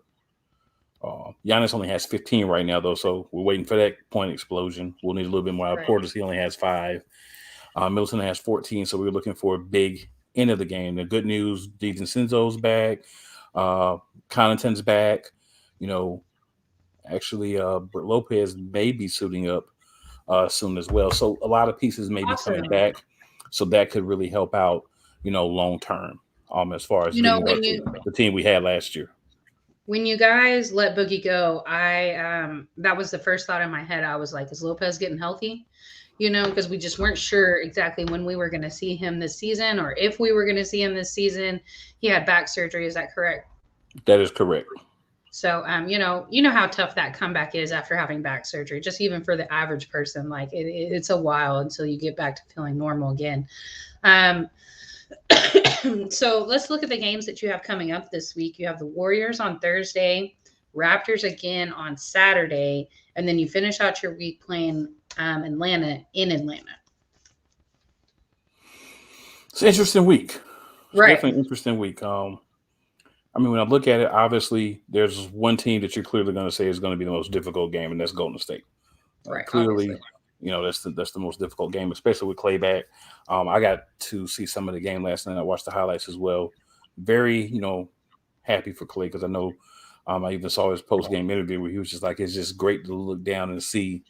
Giannis only has 15 right now, though, so we're waiting for that point explosion. We'll need a little bit more out of Portis. He only has 5. Middleton has 14, so we're looking for a big end of the game. The good news, DiVincenzo's back. Connaughton's back. Actually, Britt Lopez may be suiting up soon as well. So a lot of pieces may be coming back, so that could really help out, long term as far as the team we had last year. When you guys let Boogie go, that was the first thought in my head. I was like, is Lopez getting healthy? Because we just weren't sure exactly when we were going to see him this season or if we were going to see him this season. He had back surgery. Is that correct? That is correct. So, you know how tough that comeback is after having back surgery, just even for the average person. Like it's a while until you get back to feeling normal again. So let's look at the games that you have coming up this week. You have the Warriors on Thursday, Raptors again on Saturday, and then you finish out your week playing Atlanta in Atlanta. It's an interesting week. Right. Definitely an interesting week. When I look at it, obviously there's one team that you're clearly going to say is going to be the most difficult game, and that's Golden State. Right. Clearly, obviously. that's the most difficult game, especially with Clay back. I got to see some of the game last night. I watched the highlights as well. Very, happy for Clay because I know I even saw his post-game interview where he was just like, it's just great to look down and see,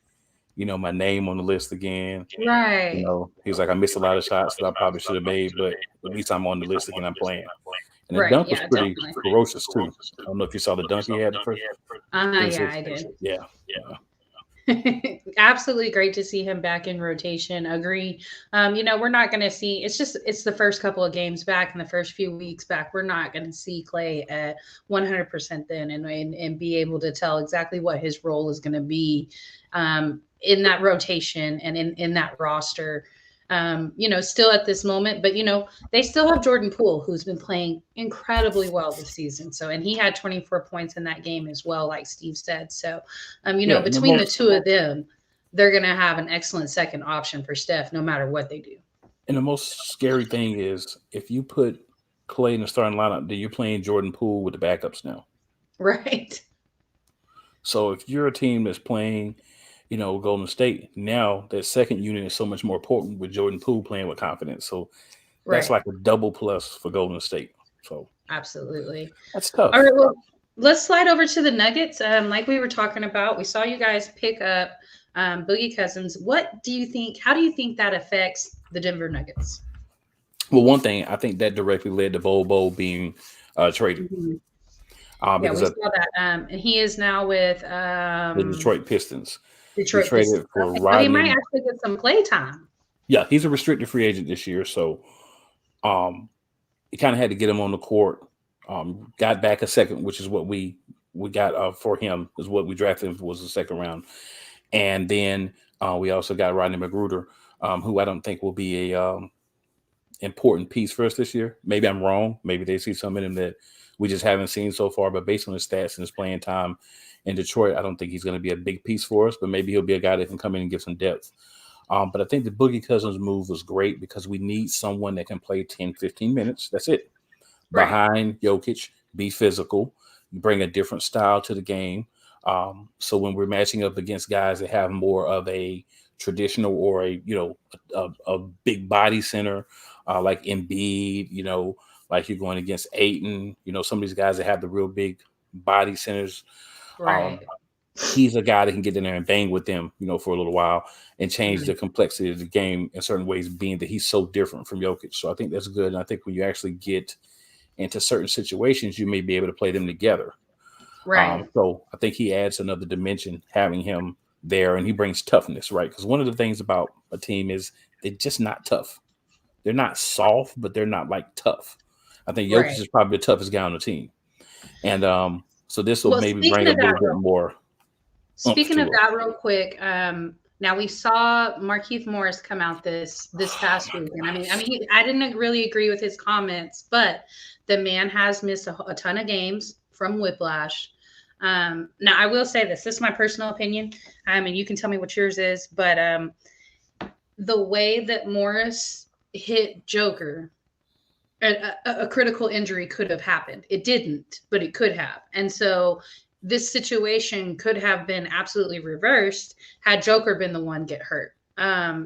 my name on the list again. Right. He was like, I missed a lot of shots that I probably should have made, but at least I'm on the list again. I'm playing. And the dunk was pretty ferocious too. I don't know if you saw the dunk he had the first. Yeah, I did. Yeah. Absolutely great to see him back in rotation. Agree. We're not going to see, it's the first couple of games back and the first few weeks back. We're not going to see Clay at 100% then and be able to tell exactly what his role is going to be in that rotation and in that roster. Still at this moment, but they still have Jordan Poole, who's been playing incredibly well this season. So, and he had 24 points in that game as well, like Steve said. So, between the two of them, they're going to have an excellent second option for Steph, no matter what they do. And the most scary thing is if you put Clay in the starting lineup, then you're playing Jordan Poole with the backups now. Right. So if you're a team that's playing, Golden State, now that second unit is so much more important with Jordan Poole playing with confidence. So that's like a double plus for Golden State. So absolutely. That's tough. All right, well, let's slide over to the Nuggets. Like we were talking about, we saw you guys pick up Boogie Cousins. How do you think that affects the Denver Nuggets? Well, one thing, I think that directly led to Bobo being traded. Mm-hmm. We saw that. And he is now with the Detroit Pistons. Detroit traded for Rodney. Rodney. He might actually get some play time. Yeah, he's a restricted free agent this year, so he kind of had to get him on the court. Got back a second, which is what we got for him, is what we drafted was the second round. And then we also got Rodney Magruder, who I don't think will be a important piece for us this year. Maybe I'm wrong. Maybe they see something in him that we just haven't seen so far. But based on his stats and his playing time in Detroit, I don't think he's going to be a big piece for us. But maybe he'll be a guy that can come in and give some depth. But I think the Boogie Cousins move was great because we need someone that can play 10, 15 minutes. That's it. Right. Behind Jokic, be physical, bring a different style to the game. So when we're matching up against guys that have more of a traditional or a big body center like Embiid, like you're going against Ayton, some of these guys that have the real big body centers. Right. He's a guy that can get in there and bang with them, for a little while and change the complexity of the game in certain ways, being that he's so different from Jokic. So I think that's good. And I think when you actually get into certain situations, you may be able to play them together. Right. So I think he adds another dimension having him there, and he brings toughness, right? Because one of the things about a team is they're just not tough. They're not soft, but they're not like tough. I think Jokic is probably the toughest guy on the team. And so this will maybe bring a little bit more. Speaking of that real quick, now we saw Markeith Morris come out this past week. And I mean, I didn't really agree with his comments, but the man has missed a ton of games from whiplash. Now I will say this is my personal opinion. And you can tell me what yours is, but the way that Morris hit Joker, a critical injury could have happened. It didn't, but it could have. And so this situation could have been absolutely reversed had Joker been the one get hurt. I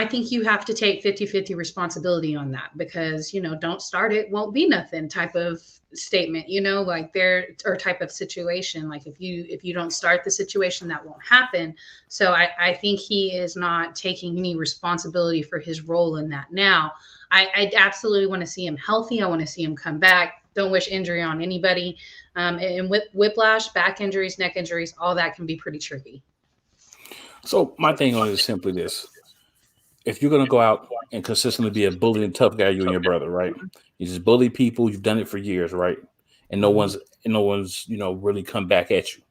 think you have to take 50-50 responsibility on that because, don't start it, won't be nothing type of statement, or type of situation. Like if you don't start the situation, that won't happen. So I think he is not taking any responsibility for his role in that. Now, I absolutely want to see him healthy. I want to see him come back. Don't wish injury on anybody. And whiplash, back injuries, neck injuries, all that can be pretty tricky. So my thing on it is simply this. If you're going to go out and consistently be a bully and tough guy, you and your brother, right? You just bully people. You've done it for years, right? And no one's, really come back at you.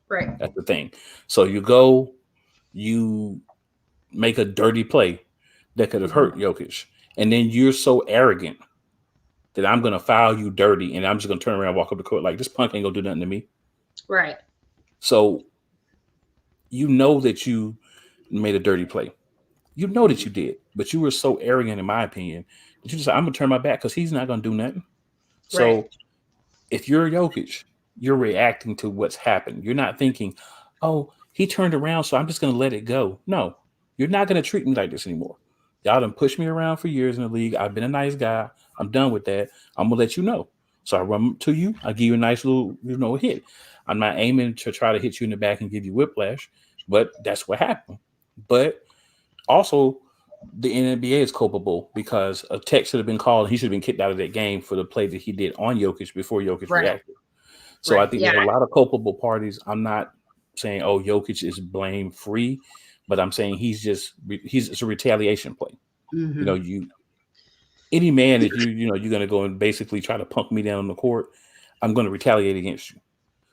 Right. That's the thing. So you make a dirty play that could have hurt Jokic. And then you're so arrogant that I'm going to foul you dirty and I'm just going to turn around and walk up the court like this punk ain't going to do nothing to me. Right. So you know that you made a dirty play. You know that you did, but you were so arrogant, in my opinion, that you just said, I'm going to turn my back because he's not going to do nothing. So if you're Jokic, you're reacting to what's happened. You're not thinking, oh, he turned around, so I'm just going to let it go. No, you're not going to treat me like this anymore. Y'all done pushed me around for years in the league. I've been a nice guy. I'm done with that. I'm going to let you know. So I run to you. I give you a nice little, hit. I'm not aiming to try to hit you in the back and give you whiplash, but that's what happened. But also, the NBA is culpable because a tech should have been called. He should have been kicked out of that game for the play that he did on Jokic before Jokic reacted. So I think there's a lot of culpable parties. I'm not saying, oh, Jokic is blame free, but I'm saying it's a retaliation play. Mm-hmm. Any man that you're going to go and basically try to punk me down on the court, I'm going to retaliate against you.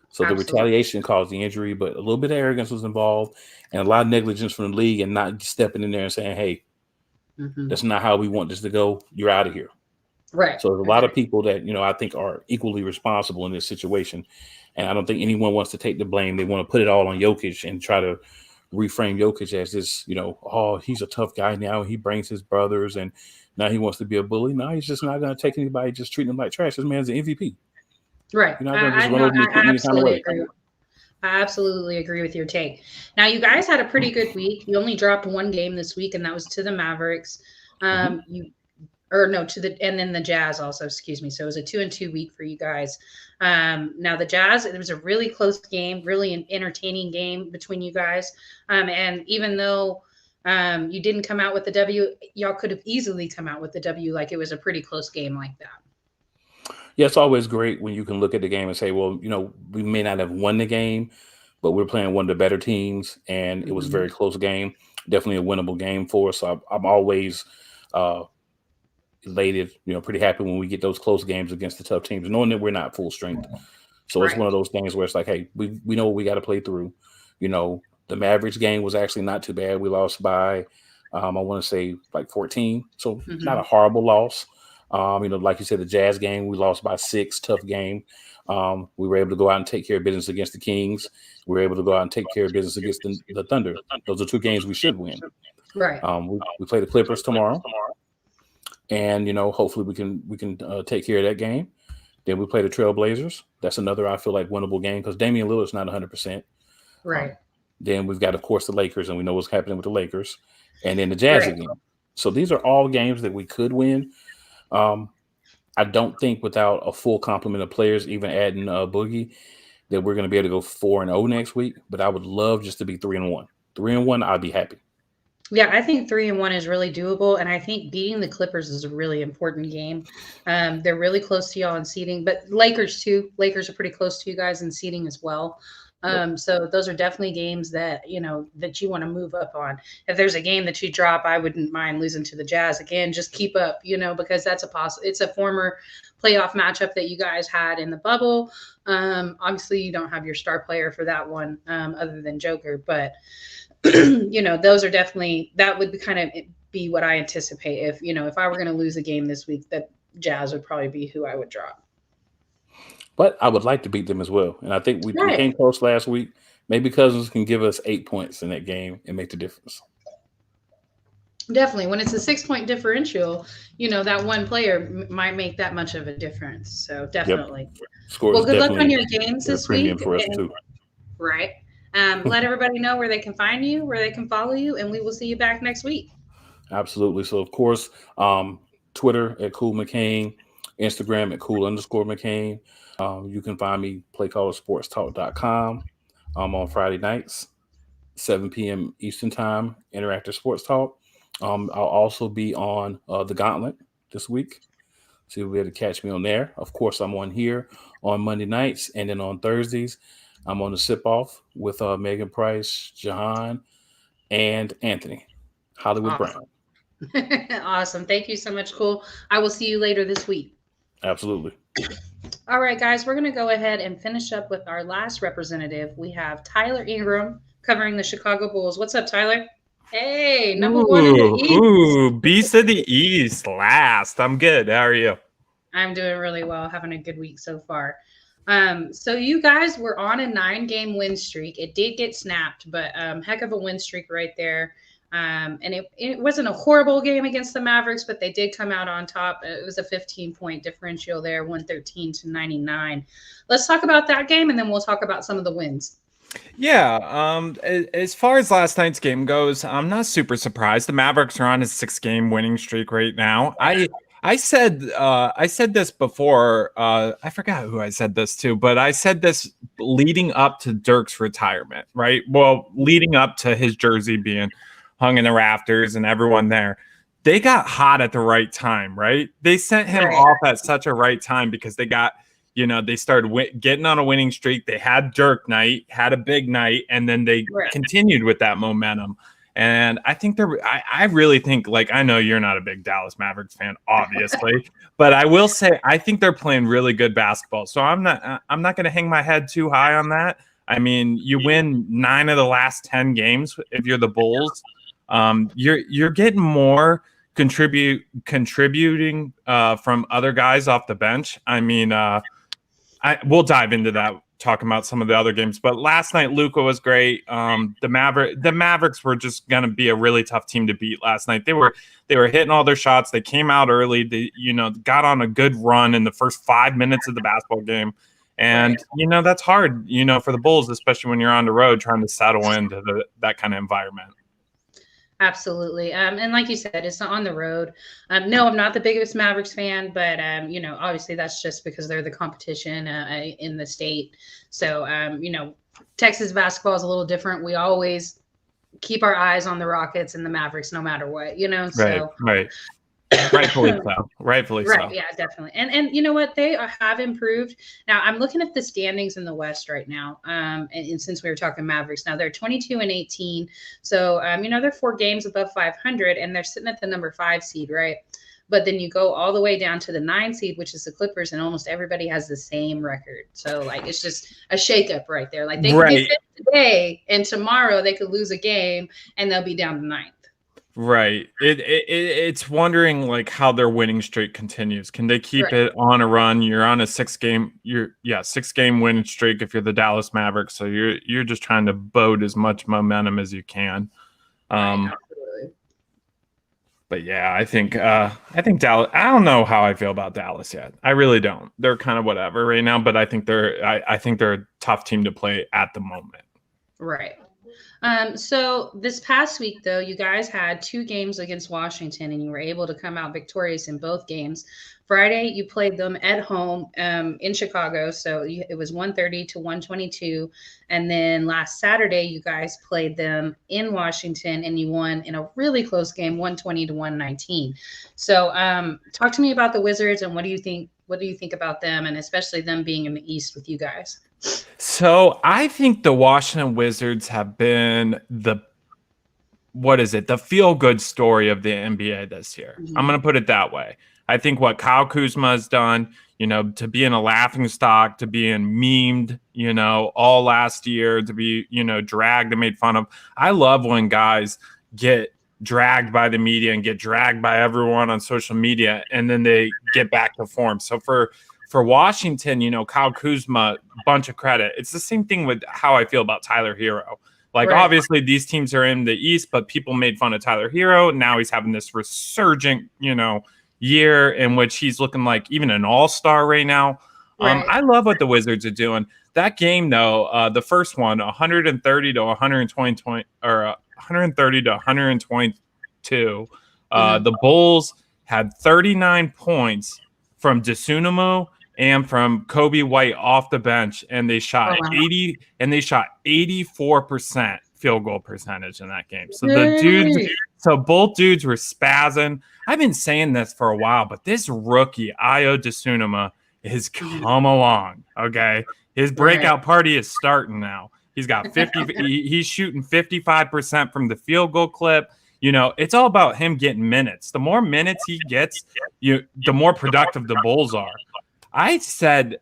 So the retaliation caused the injury, but a little bit of arrogance was involved and a lot of negligence from the league and not stepping in there and saying, hey, that's not how we want this to go. You're out of here. Right. So there's a lot of people that, I think are equally responsible in this situation. And I don't think anyone wants to take the blame. They want to put it all on Jokic and try to reframe Jokic as this, oh, he's a tough guy now. He brings his brothers and now he wants to be a bully. No, he's just not going to take anybody, just treating him like trash. This man's an MVP. Right. You're not going to just run over and any kind of way. I absolutely agree with your take. Now, you guys had a pretty good week. You only dropped one game this week, and that was to the Mavericks. And then the Jazz also, excuse me. So it was a 2-2 week for you guys. Now the Jazz, it was a really close game, really an entertaining game between you guys. And even though you didn't come out with the W, y'all could have easily come out with the W. Like it was a pretty close game like that. Yeah, it's always great when you can look at the game and say, well, we may not have won the game, but we're playing one of the better teams, and it was a very close game. Definitely a winnable game for us. So I'm always elated, pretty happy when we get those close games against the tough teams, knowing that we're not full strength. So it's one of those things where it's like, hey, we know what we got to play through. The Mavericks game was actually not too bad. We lost by, I want to say, like 14. So not a horrible loss. Like you said, the Jazz game, we lost by 6, tough game. We were able to go out and take care of business against the Kings. We were able to go out and take care of business against the Thunder. Those are 2 games we should win. Right. We play the Clippers tomorrow. And, hopefully we can take care of that game. Then we play the Trailblazers. That's another, I feel like, winnable game because Damian Lillard's not 100%. Right. Then we've got, of course, the Lakers, and we know what's happening with the Lakers. And then the Jazz again. So these are all games that we could win. I don't think without a full complement of players, even adding Boogie, that we're going to be able to go 4-0 next week. But I would love just to be 3-1. 3-1, I'd be happy. Yeah, I think 3-1 is really doable, and I think beating the Clippers is a really important game. They're really close to y'all in seeding, but Lakers too. Lakers are pretty close to you guys in seeding as well. So those are definitely games that that you want to move up on. If there's a game that you drop, I wouldn't mind losing to the Jazz again. Just keep up, because that's it's a former playoff matchup that you guys had in the bubble. Obviously, you don't have your star player for that one, other than Joker, but. Those are definitely, that would be what I anticipate. If I were going to lose a game this week, that Jazz would probably be who I would drop. But I would like to beat them as well. And I think we came close last week. Maybe Cousins can give us 8 points in that game and make the difference. Definitely. When it's a 6-point differential, that one player might make that much of a difference. So definitely. Yep. Well, good luck on your games this week. For us too. Right. Let everybody know where they can find you, where they can follow you, and we will see you back next week. Absolutely. So, of course, Twitter at Cool McCain, Instagram at Cool_McCain. You can find me playcallersportstalk.com on Friday nights, 7 p.m. Eastern Time, Interactive Sports Talk. I'll also be on The Gauntlet this week. So you'll be able to catch me on there. Of course, I'm on here on Monday nights, and then on Thursdays, I'm on the Sip Off with Megan Price, Jahan, and Anthony, Hollywood Brown. Awesome. Thank you so much, Cool. I will see you later this week. Absolutely. All right, guys, we're going to go ahead and finish up with our last representative. We have Tyler Ingram covering the Chicago Bulls. What's up, Tyler? Hey, number one in the East. Ooh, Beast of the East last. I'm good. How are you? I'm doing really well, having a good week so far. So you guys were on a 9-game win streak. It did get snapped, but heck of a win streak right there. And it wasn't a horrible game against the Mavericks, but they did come out on top. It was a 15-point differential there, 113-99. Let's talk about that game, and then we'll talk about some of the wins. Yeah, as far as last night's game goes, I'm not super surprised. The Mavericks are on a 6-game winning streak right now. I said this before. I forgot who I said this to, but I said this leading up to Dirk's retirement, right? Well, leading up to his jersey being hung in the rafters and everyone there. They got hot at the right time, right? They sent him off at such a right time because they got, they started getting on a winning streak. They had Dirk night, had a big night, and then they continued with that momentum. And I think I really think, I know you're not a big Dallas Mavericks fan, obviously, but I will say I think they're playing really good basketball. So I'm not going to hang my head too high on that. I mean, you win 9 of the last 10 games if you're the Bulls. You're getting more contributing from other guys off the bench. I mean, we'll dive into that, talking about some of the other games. But last night, Luka was great. The Mavericks were just going to be a really tough team to beat last night. They were hitting all their shots. They came out early. They got on a good run in the first 5 minutes of the basketball game. And that's hard for the Bulls, especially when you're on the road trying to settle into that kind of environment. Absolutely. And like you said, it's on the road. No, I'm not the biggest Mavericks fan, but, obviously that's just because they're the competition in the state. So, Texas basketball is a little different. We always keep our eyes on the Rockets and the Mavericks no matter what, So. Right. Rightfully so. Right. Yeah, definitely. And you know what? They have improved. Now I'm looking at the standings in the West right now. And since we were talking Mavericks, now they're 22-18. So, they're 4 games above 500 and they're sitting at the number 5 seed, right? But then you go all the way down to the 9 seed, which is the Clippers, and almost everybody has the same record. So it's just a shakeup right there. They could get fit today and tomorrow they could lose a game and they'll be down to 9th. Right. It's wondering how their winning streak continues. Can they keep it on a run? You're on a 6-game 6-game winning streak if you're the Dallas Mavericks. So you're just trying to boat as much momentum as you can. But yeah, I think Dallas. I don't know how I feel about Dallas yet. I really don't. They're kind of whatever right now, but I think they're a tough team to play at the moment. Right. So this past week, though, you guys had 2 games against Washington, and you were able to come out victorious in both games. Friday, you played them at home in Chicago, so it was 130 to 122. And then last Saturday, you guys played them in Washington, and you won in a really close game, 120 to 119. So talk to me about the Wizards, and what do you think? What do you think about them, and especially them being in the East with you guys? So I think the Washington Wizards have been the feel-good story of the NBA this year. Mm-hmm. I'm going to put it that way. I think what Kyle Kuzma has done, to be in a laughingstock, to be in memed, all last year, to be, dragged and made fun of. I love when guys get dragged by the media and get dragged by everyone on social media, and then they get back to form. So for Washington, Kyle Kuzma, bunch of credit. It's the same thing with how I feel about Tyler Hero. Like, right. Obviously, these teams are in the East, but people made fun of Tyler Hero. Now he's having this resurgent, year in which he's looking like even an all-star right now. Right. I love what the Wizards are doing. That game, though, the first one, 130 to 120, or 130 to 122. The Bulls had 39 points from Dosunmu and from Kobe White off the bench, and they shot 84% field goal percentage in that game. So both dudes were spazzing. I've been saying this for a while, but this rookie Ayo Dosunmu has come along. Okay, his breakout party is starting now. He's got 50. He's shooting 55% from the field goal clip. It's all about him getting minutes. The more minutes he gets, the more productive the Bulls are. I said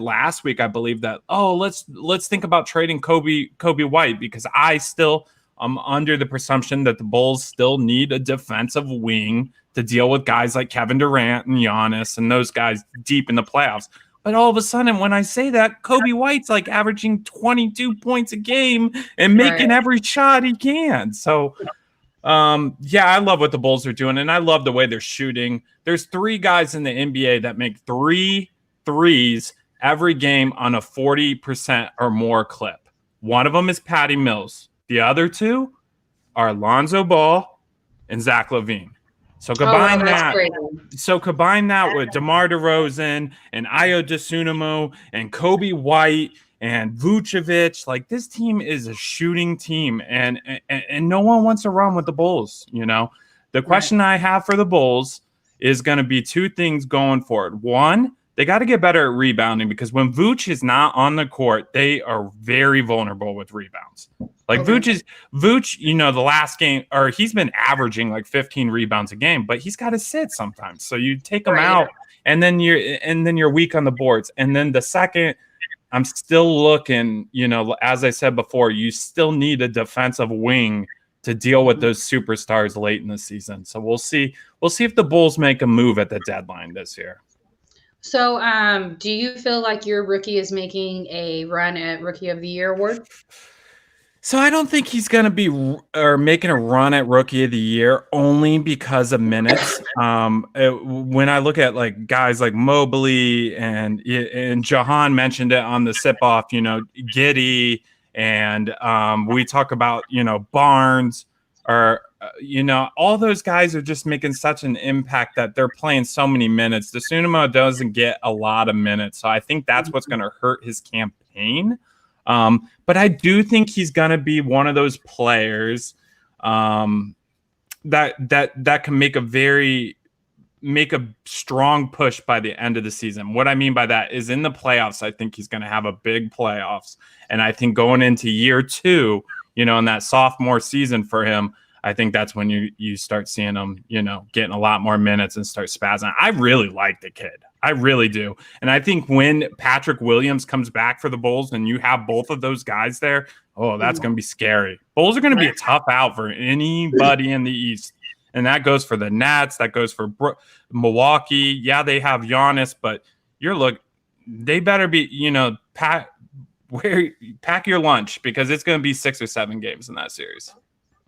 last week, I believe that, let's think about trading Kobe White, because I still am under the presumption that the Bulls still need a defensive wing to deal with guys like Kevin Durant and Giannis and those guys deep in the playoffs. But all of a sudden, when I say that, Kobe White's like averaging 22 points a game and making every shot he can. So, I love what the Bulls are doing, and I love the way they're shooting. There's 3 guys in the NBA that make 3 threes every game on a 40% or more clip. One of them is Patty Mills. The other 2 are Alonzo Ball and Zach LaVine. So combine that with DeMar DeRozan and Ayo Dosunmu and Kobe White and Vucevic. Like, this team is a shooting team, and no one wants to run with the Bulls. The question I have for the Bulls is going to be 2 things going forward. One, they got to get better at rebounding, because when Vooch is not on the court, they are very vulnerable with rebounds. Like, Vooch, the last game, or he's been averaging like 15 rebounds a game, but he's got to sit sometimes. So you take him out, and then you're weak on the boards. And then the second, I'm still looking, as I said before, you still need a defensive wing to deal with those superstars late in the season. So we'll see if the Bulls make a move at the deadline this year. So do you feel like your rookie is making a run at Rookie of the Year award? So I don't think he's going to be making a run at Rookie of the Year only because of minutes. When I look at like guys like Mobley and Jahan mentioned it on the sip off, Giddey, and we talk about, Barnes, or all those guys are just making such an impact that they're playing so many minutes. Dosunmu doesn't get a lot of minutes, so I think that's what's going to hurt his campaign. But I do think he's going to be one of those players that can make a strong push by the end of the season. What I mean by that is, in the playoffs, I think he's going to have a big playoffs. And I think going into year 2, in that sophomore season for him, I think that's when you start seeing him, getting a lot more minutes and start spazzing. I really like the kid. I really do. And I think when Patrick Williams comes back for the Bulls and you have both of those guys there, that's going to be scary. Bulls are going to be a tough out for anybody in the East. And that goes for the Nets. That goes for Milwaukee. Yeah, they have Giannis, but they better be, pack your lunch, because it's going to be 6 or 7 games in that series.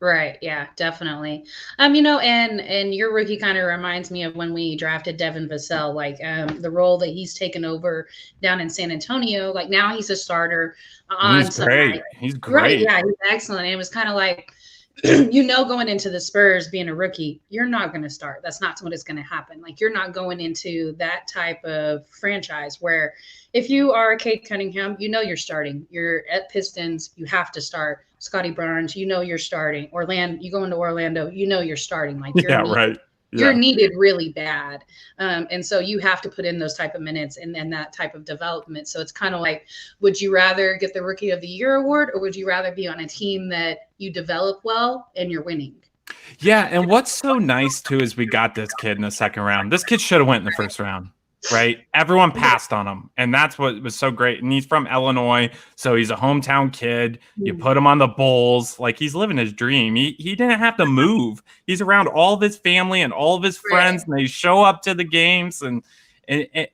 Right. Yeah, definitely. And your rookie kind of reminds me of when we drafted Devin Vassell, like the role that he's taken over down in San Antonio. Like now he's a starter on He's some great. night. He's Right. great. Yeah, he's excellent. And it was kind of like, going into the Spurs being a rookie, you're not going to start. That's not what is going to happen. Like you're not going into that type of franchise where if you are Cade Cunningham, you're starting. You're at Pistons, you have to start. Scotty Barnes, you're starting. You go into Orlando, you're starting. Like you're needed. Right. You're needed really bad. And so you have to put in those type of minutes and that type of development. So it's kind of like, would you rather get the Rookie of the Year award or would you rather be on a team that you develop well and you're winning? Yeah, and what's so nice too is we got this kid in the second round. This kid should have went in the first round. Right? Everyone passed on him. And that's what was so great. And he's from Illinois. So he's a hometown kid. You put him on the Bulls. Like he's living his dream. He didn't have to move. He's around all of his family and all of his friends. And they show up to the games. And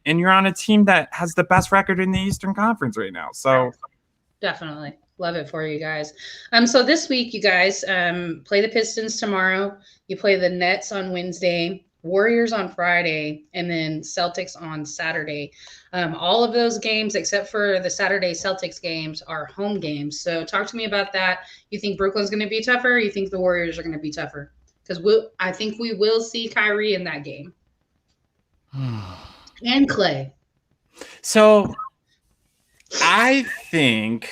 you're on a team that has the best record in the Eastern Conference right now. So definitely. Love it for you guys. So this week, you guys play the Pistons tomorrow. You play the Nets on Wednesday. Warriors on Friday, and then Celtics on Saturday. All of those games, except for the Saturday Celtics games, are home games. So talk to me about that. You think Brooklyn's going to be tougher? Or you think the Warriors are going to be tougher? Because I think we will see Kyrie in that game. And Clay. So I think,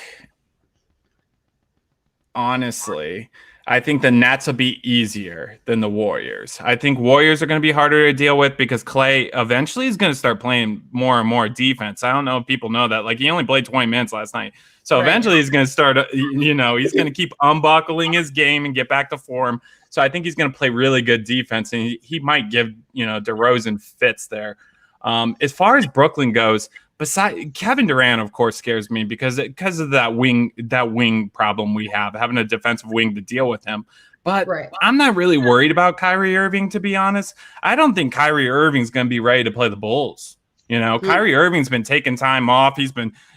honestly, I think the Nets will be easier than the Warriors. I think Warriors are going to be harder to deal with because Clay eventually is going to start playing more and more defense. I don't know if people know that. Like, he only played 20 minutes last night. So eventually he's going to start, he's going to keep unbuckling his game and get back to form. So I think he's going to play really good defense, and he might give, DeRozan fits there. As far as Brooklyn goes, besides Kevin Durant, of course, scares me because of that wing problem we have, having a defensive wing to deal with him. But I'm not really worried about Kyrie Irving, to be honest. I don't think Kyrie Irving's going to be ready to play the Bulls. Kyrie Irving's been taking time off.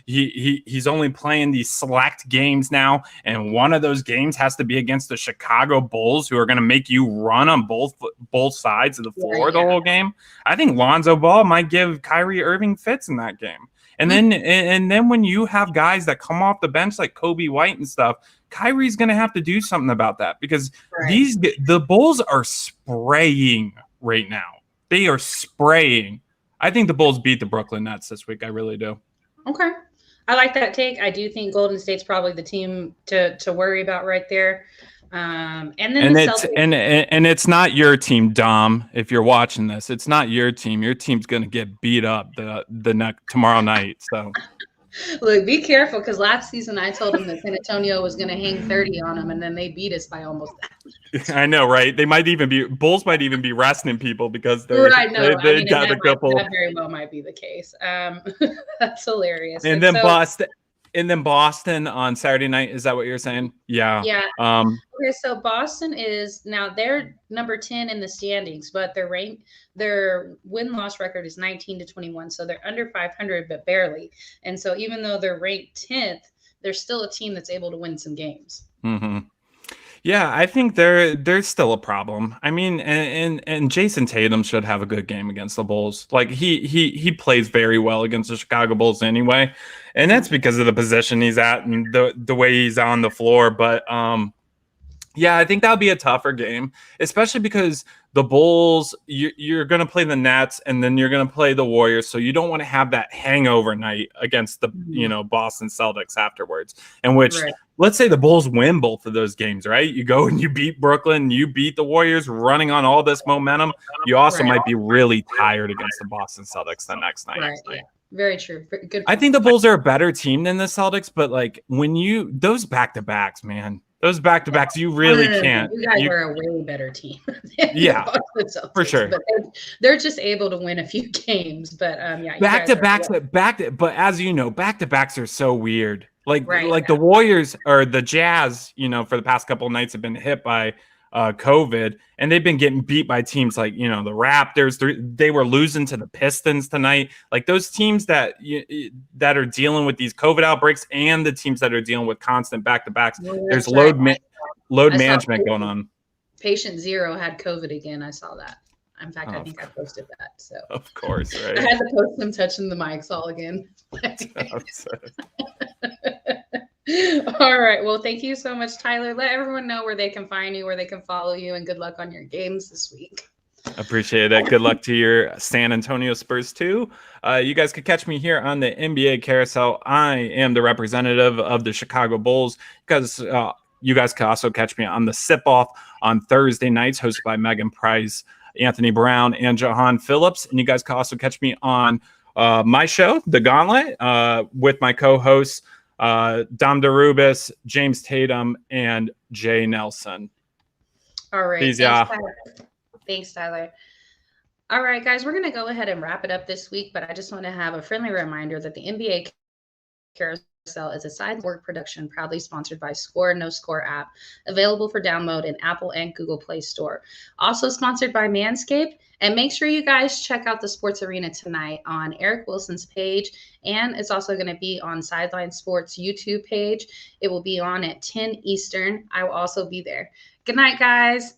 He's only playing these select games now, and one of those games has to be against the Chicago Bulls, who are going to make you run on both sides of the floor the whole game. I think Lonzo Ball might give Kyrie Irving fits in that game. And then when you have guys that come off the bench like Kobe White and stuff, Kyrie's going to have to do something about that because the Bulls are spraying right now. They are spraying. I think the Bulls beat the Brooklyn Nets this week. I really do. Okay. I like that take. I do think Golden State's probably the team to worry about right there. And it's not your team, Dom. If you're watching this, it's not your team. Your team's going to get beat up tomorrow night. So look, be careful because last season I told them that San Antonio was going to hang 30 on them, and then they beat us by almost that. I know, right? Bulls might even be resting people because they got a couple. That very well might be the case. That's hilarious. And then Boston on Saturday night. Is that what you're saying? Yeah. Yeah. Okay, so Boston is now they're number 10 in the standings, but their win-loss record is 19-21. So they're under 500, but barely. And so even though they're ranked 10th, they're still a team that's able to win some games. Mm-hmm. Yeah, I think there's still a problem. I mean, and Jason Tatum should have a good game against the Bulls. Like he plays very well against the Chicago Bulls anyway, and that's because of the position he's at and the way he's on the floor. But yeah, I think that'll be a tougher game, especially because the Bulls, you're going to play the Nets and then you're going to play the Warriors. So you don't want to have that hangover night against the, Boston Celtics afterwards. And let's say the Bulls win both of those games, right? You go and you beat Brooklyn, you beat the Warriors running on all this momentum. You also might be really tired against the Boston Celtics the next night. Right. Yeah. Very true. Good. I think the Bulls are a better team than the Celtics, but like those back-to-backs, man. Those back-to-backs, you really can't. You guys are a way better team. Yeah, Celtics, for sure. But they're just able to win a few games. But back-to-backs, but as you know, back-to-backs are so weird. The Warriors or the Jazz, for the past couple of nights have been hit by COVID, and they've been getting beat by teams like the Raptors. They were losing to the Pistons tonight. Like those teams that are dealing with these COVID outbreaks, and the teams that are dealing with constant back-to-backs. There's load load management going on. Patient 0 had COVID again. I saw that. In fact, I think I posted that. So of course, right? I had to post him touching the mics all again. All right. Well, thank you so much, Tyler. Let everyone know where they can find you, where they can follow you, and good luck on your games this week. Appreciate it. Good luck to your San Antonio Spurs too. You guys could catch me here on the NBA Carousel. I am the representative of the Chicago Bulls. You guys can also catch me on the Sip Off on Thursday nights, hosted by Megan Price, Anthony Brown, and Jahan Phillips. And you guys can also catch me on my show, The Gauntlet, with my co-hosts Dom DeRubis, James Tatum, and Jay Nelson. All right. Peace, Thanks, Tyler. All right, guys, we're going to go ahead and wrap it up this week, but I just want to have a friendly reminder that the NBA Carousel is a Sideline Sports Production proudly sponsored by Score No Score app, available for download in Apple and Google Play Store. Also sponsored by Manscaped. And make sure you guys check out the Sports Arena tonight on Eric Wilson's page. And it's also going to be on Sideline Sports YouTube page. It will be on at 10 Eastern. I will also be there. Good night, guys.